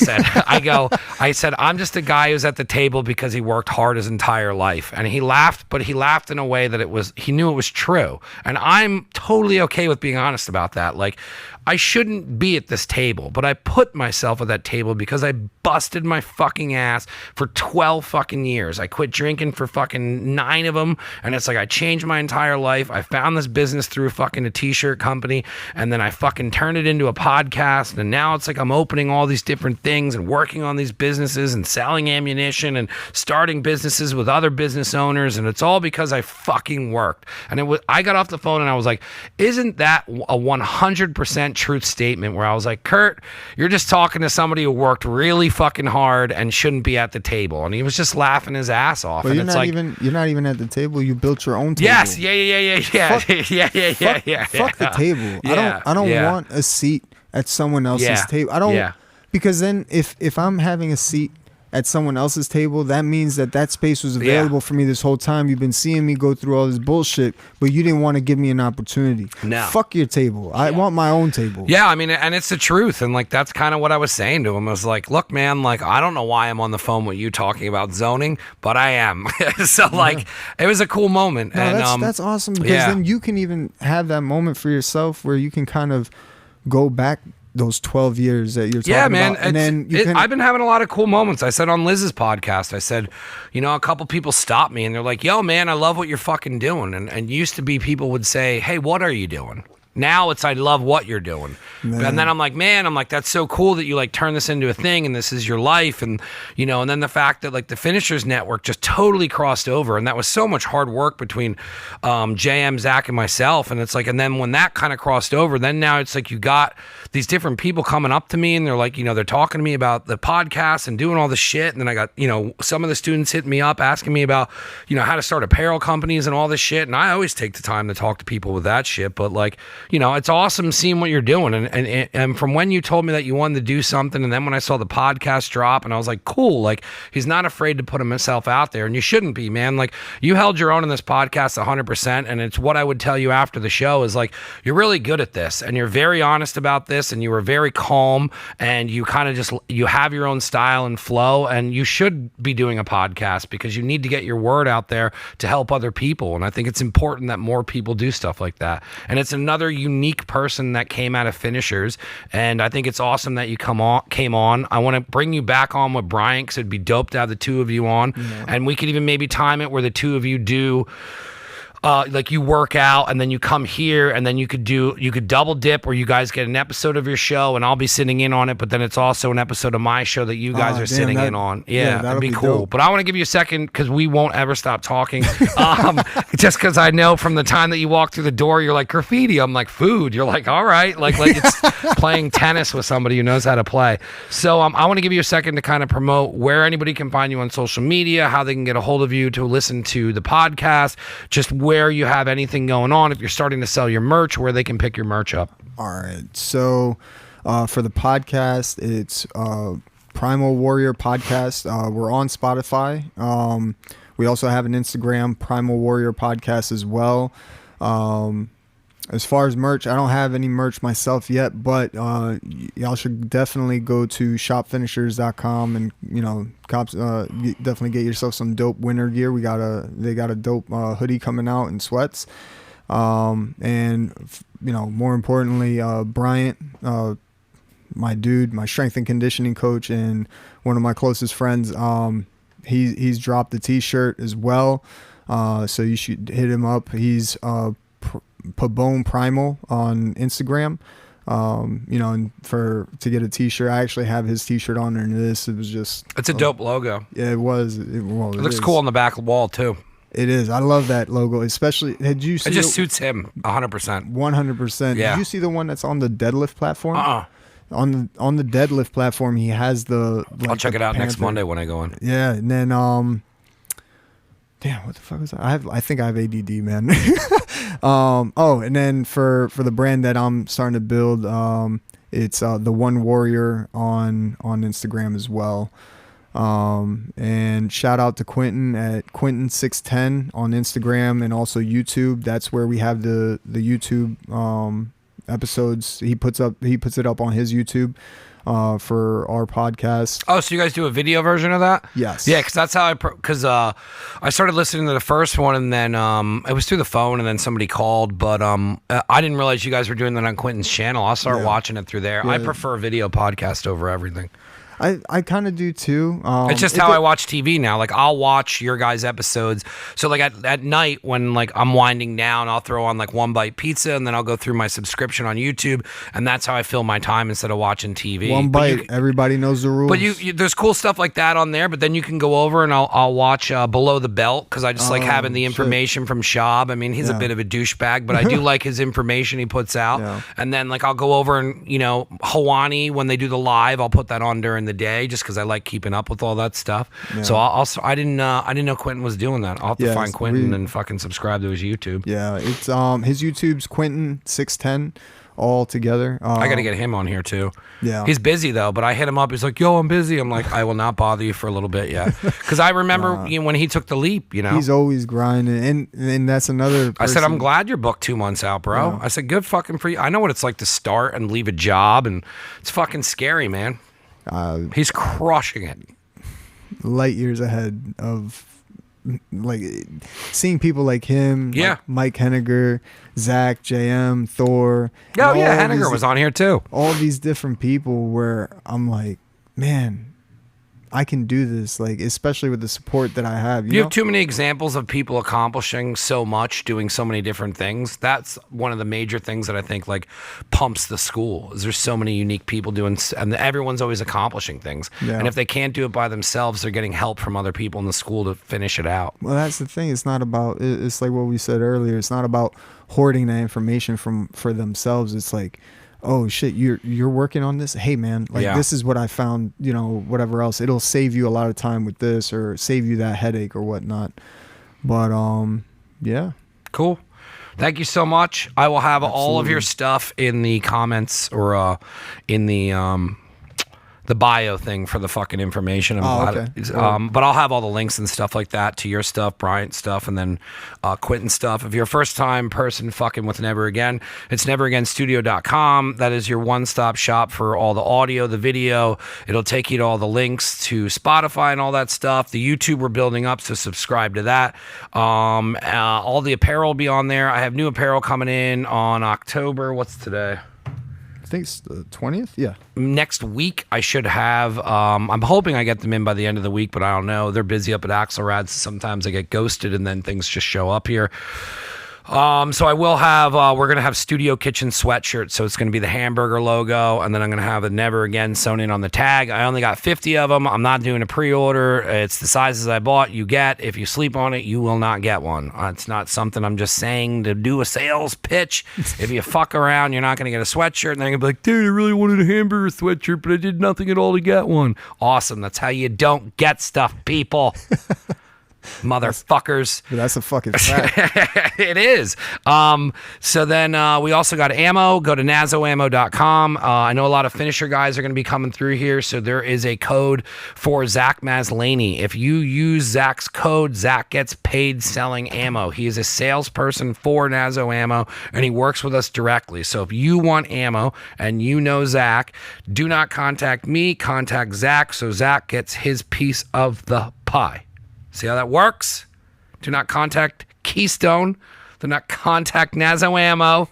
said, I'm just a guy who's at the table because he worked hard his entire life. And he laughed, but he laughed in a way that he knew it was true. And I'm totally okay with being honest about that. Like, I shouldn't be at this table, but I put myself at that table because I busted my fucking ass for 12 fucking years. I quit drinking for fucking 9 of them, and it's like I changed my entire life. I found this business through fucking a t-shirt company, and then I fucking turned it into a podcast, and now it's like I'm opening all these different things and working on these businesses and selling ammunition and starting businesses with other business owners, and it's all because I fucking worked. And I got off the phone and I was like, isn't that a 100% truth statement? Where I was like, Kurt, you're just talking to somebody who worked really fucking hard and shouldn't be at the table. And he was just laughing his ass off. But and you're not even at the table. You built your own table. Yes, yeah. Fuck the table. I don't want a seat at someone else's table. I don't, because then if I'm having a seat at someone else's table, that means that space was available for me this whole time. You've been seeing me go through all this bullshit, but you didn't want to give me an opportunity. No. Fuck your table. I want my own table. Yeah, I mean, and it's the truth. And like, that's kind of what I was saying to him. I was like, look, man, like, I don't know why I'm on the phone with you talking about zoning, but I am. So like, it was a cool moment. No, and that's awesome, because then you can even have that moment for yourself where you can kind of go back those 12 years that you're talking about. And then I've been having a lot of cool moments. I said on Liz's podcast, I said, a couple people stopped me and they're like, yo, man, I love what you're fucking doing. And used to be people would say, hey, what are you doing? Now it's, I love what you're doing. Man. And then I'm like, that's so cool that you like turn this into a thing and this is your life. And, and then the fact that like the Finishers Network just totally crossed over. And that was so much hard work between JM, Zach, and myself. And it's like, and then when that kind of crossed over, then now it's like you got these different people coming up to me and they're like, they're talking to me about the podcast and doing all this shit. And then I got, some of the students hitting me up asking me about, how to start apparel companies and all this shit. And I always take the time to talk to people with that shit. But like, it's awesome seeing what you're doing. And from when you told me that you wanted to do something, and then when I saw the podcast drop, and I was like, cool, like he's not afraid to put himself out there, and you shouldn't be, man. Like you held your own in this podcast 100%, and it's what I would tell you after the show is like, you're really good at this, and you're very honest about this, and you were very calm, and you kind of just, you have your own style and flow, and you should be doing a podcast because you need to get your word out there to help other people. And I think it's important that more people do stuff like that. And it's another unique person that came out of Finishers, and I think it's awesome that you came on. I want to bring you back on with Brian because it'd be dope to have the two of you on, and we could even maybe time it where the two of you do like you work out and then you come here, and then you could double dip where you guys get an episode of your show and I'll be sitting in on it, but then it's also an episode of my show that you guys are sitting in on. Yeah, that'd be cool. Dope. But I want to give you a second because we won't ever stop talking. Just because I know from the time that you walk through the door, you're like, graffiti. I'm like, food. You're like, all right. Like it's playing tennis with somebody who knows how to play. So I want to give you a second to kind of promote where anybody can find you on social media, how they can get a hold of you to listen to the podcast, just where you have anything going on, if you're starting to sell your merch, where they can pick your merch up. All right. So for the podcast, it's Primal Warrior Podcast. We're on Spotify. We also have an Instagram, Primal Warrior Podcast as well. As far as merch, I don't have any merch myself yet, but y'all should definitely go to shopfinishers.com and definitely get yourself some dope winter gear. They got a dope hoodie coming out and sweats, and more importantly, Bryant, my dude, my strength and conditioning coach, and one of my closest friends, he's dropped the t-shirt as well. So you should hit him up. He's Pabone Primal on Instagram. And to get a t-shirt, I actually have his t-shirt on there, and it was just, it's a dope logo. Yeah, it was. It looks cool on the back wall too. It is. I love that logo, especially. It just suits him 100%. 100%. Yeah. Did you see the one that's on the deadlift platform? On the deadlift platform, he has the. I'll check it out next Monday when I go in. Yeah, and then damn, what the fuck was that? I think I have ADD, man. And then for the brand that I'm starting to build, it's the One Warrior on Instagram as well. And shout out to Quentin at Quentin610 on Instagram and also YouTube. That's where we have the YouTube episodes. He puts it up on his YouTube for our podcast. Oh, so you guys do a video version of that? Yes. Yeah, because that's how I started listening to the first one, and then it was through the phone, and then somebody called, but I didn't realize you guys were doing that on Quentin's channel. I'll start watching it through there. Yeah. I prefer video podcast over everything. I kind of do too. It's just how I watch TV now. Like, I'll watch your guys' episodes. So like at night when like I'm winding down, I'll throw on like One Bite Pizza, and then I'll go through my subscription on YouTube, and that's how I fill my time instead of watching TV. One Bite, everybody knows the rules. But you there's cool stuff like that on there. But then you can go over and I'll watch Below the Belt, because I just like having the information from Shab. I mean, he's a bit of a douchebag, but I do like his information he puts out. Yeah. And then like I'll go over and Hawani, when they do the live, I'll put that on during the day, just because I like keeping up with all that stuff. Yeah. So I didn't know Quentin was doing that. I'll have to find Quentin and fucking subscribe to his YouTube. Yeah, it's his YouTube's Quentin610 all together. I got to get him on here too. Yeah, he's busy though, but I hit him up. He's like, "Yo, I'm busy." I'm like, "I will not bother you for a little bit yet," because I remember when he took the leap. He's always grinding, and that's another person. I said, "I'm glad you're booked 2 months out, bro." Yeah. I said, "Good fucking for you." I know what it's like to start and leave a job, and it's fucking scary, man. He's crushing it. Light years ahead of like seeing people like him, like Mike Henniger, Zach, JM, Thor. Oh yeah, Henniger was on here too. All these different people where I'm like, man, I can do this, like, especially with the support that I have. You have too many examples of people accomplishing so much, doing so many different things. That's one of the major things that I think like pumps the school. Is there's so many unique people doing, and everyone's always accomplishing things. Yeah. And if they can't do it by themselves, they're getting help from other people in the school to finish it out. Well, that's the thing. It's not about. It's like what we said earlier. It's not about hoarding that information for themselves. It's like, oh shit, you're working on this? Hey man, like this is what I found, whatever else. It'll save you a lot of time with this, or save you that headache or whatnot. But yeah. Cool. Thank you so much. I will have all of your stuff in the comments or in the bio thing for the fucking information. Okay. But I'll have all the links and stuff like that to your stuff, Bryant's stuff, and then Quentin's stuff. If you're a first-time person fucking with Never Again, it's neveragainstudio.com. That is your one-stop shop for all the audio, the video. It'll take you to all the links to Spotify and all that stuff. The YouTube we're building up, so subscribe to that. All the apparel will be on there. I have new apparel coming in on October. What's today? I think it's the 20th. Yeah. Next week, I should have, I'm hoping I get them in by the end of the week, but I don't know. They're busy up at Axelrad. So sometimes I get ghosted and then things just show up here. So I will have, we're going to have Studio Kitchen sweatshirts. So it's going to be the hamburger logo, and then I'm going to have a Never Again sewn in on the tag. I only got 50 of them. I'm not doing a pre-order. It's the sizes I bought. You get. If you sleep on it, you will not get one. It's not something I'm just saying to do a sales pitch. If you fuck around, you're not going to get a sweatshirt, and then you're going to be like, dude, I really wanted a hamburger sweatshirt, but I did nothing at all to get one. Awesome. That's how you don't get stuff, people. Motherfuckers. That's a fucking fact. It is. So then we also got ammo. Go to nazoammo.com. I know a lot of finisher guys are going to be coming through here, so there is a code for Zach Maslany. If you use Zach's code, Zach gets paid selling ammo. He is a salesperson for Nazo Ammo, and he works with us directly. So if you want ammo and you know Zach, do not contact me. Contact Zach, so Zach gets his piece of the pie. See how that works? Do not contact Keystone. Do not contact Nazo Ammo.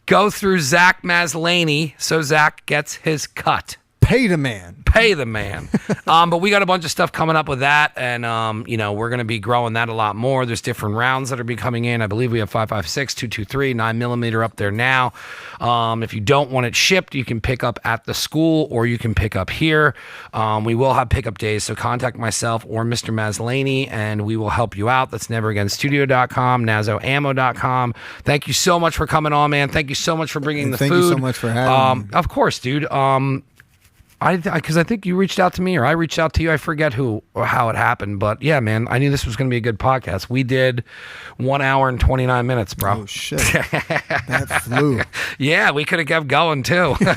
Go through Zach Maslany so Zach gets his cut. Pay the man. Pay the man. But we got a bunch of stuff coming up with that, and we're going to be growing that a lot more. There's different rounds that are be coming in. I believe we have 5.56, 223, 9mm up there now. If you don't want it shipped, you can pick up at the school or you can pick up here. We will have pickup days, so contact myself or Mr. Maslany, and we will help you out. That's neveragainstudio.com, nazoammo.com. Thank you so much for coming on, man. Thank you so much for bringing the food. Thank you so much for having me. Of course, dude. Because I think you reached out to me or I reached out to you. I forget who or how it happened, but yeah, man, I knew this was going to be a good podcast. We did 1 hour and 29 minutes, bro. Oh shit, that flew. Yeah, we could have kept going too. But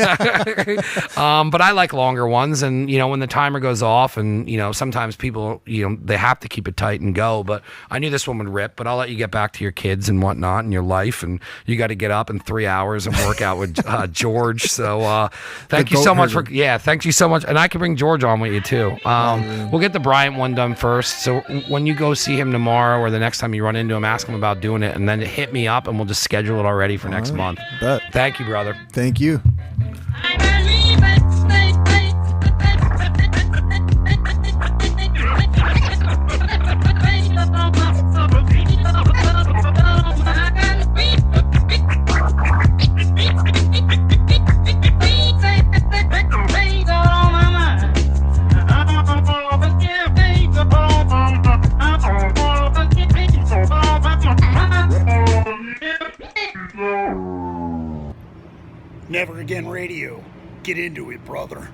I like longer ones, and when the timer goes off, and sometimes people they have to keep it tight and go. But I knew this one would rip. But I'll let you get back to your kids and whatnot and your life, and you got to get up in 3 hours and work out with George. So thank you so much for Thank you so much. And I can bring George on with you too. We'll get the Bryant one done first. So when you go see him tomorrow or the next time you run into him, ask him about doing it, and then hit me up and we'll just schedule it already for next month. Bet. Thank you, brother. Thank you. Never Again Radio. Get into it, brother.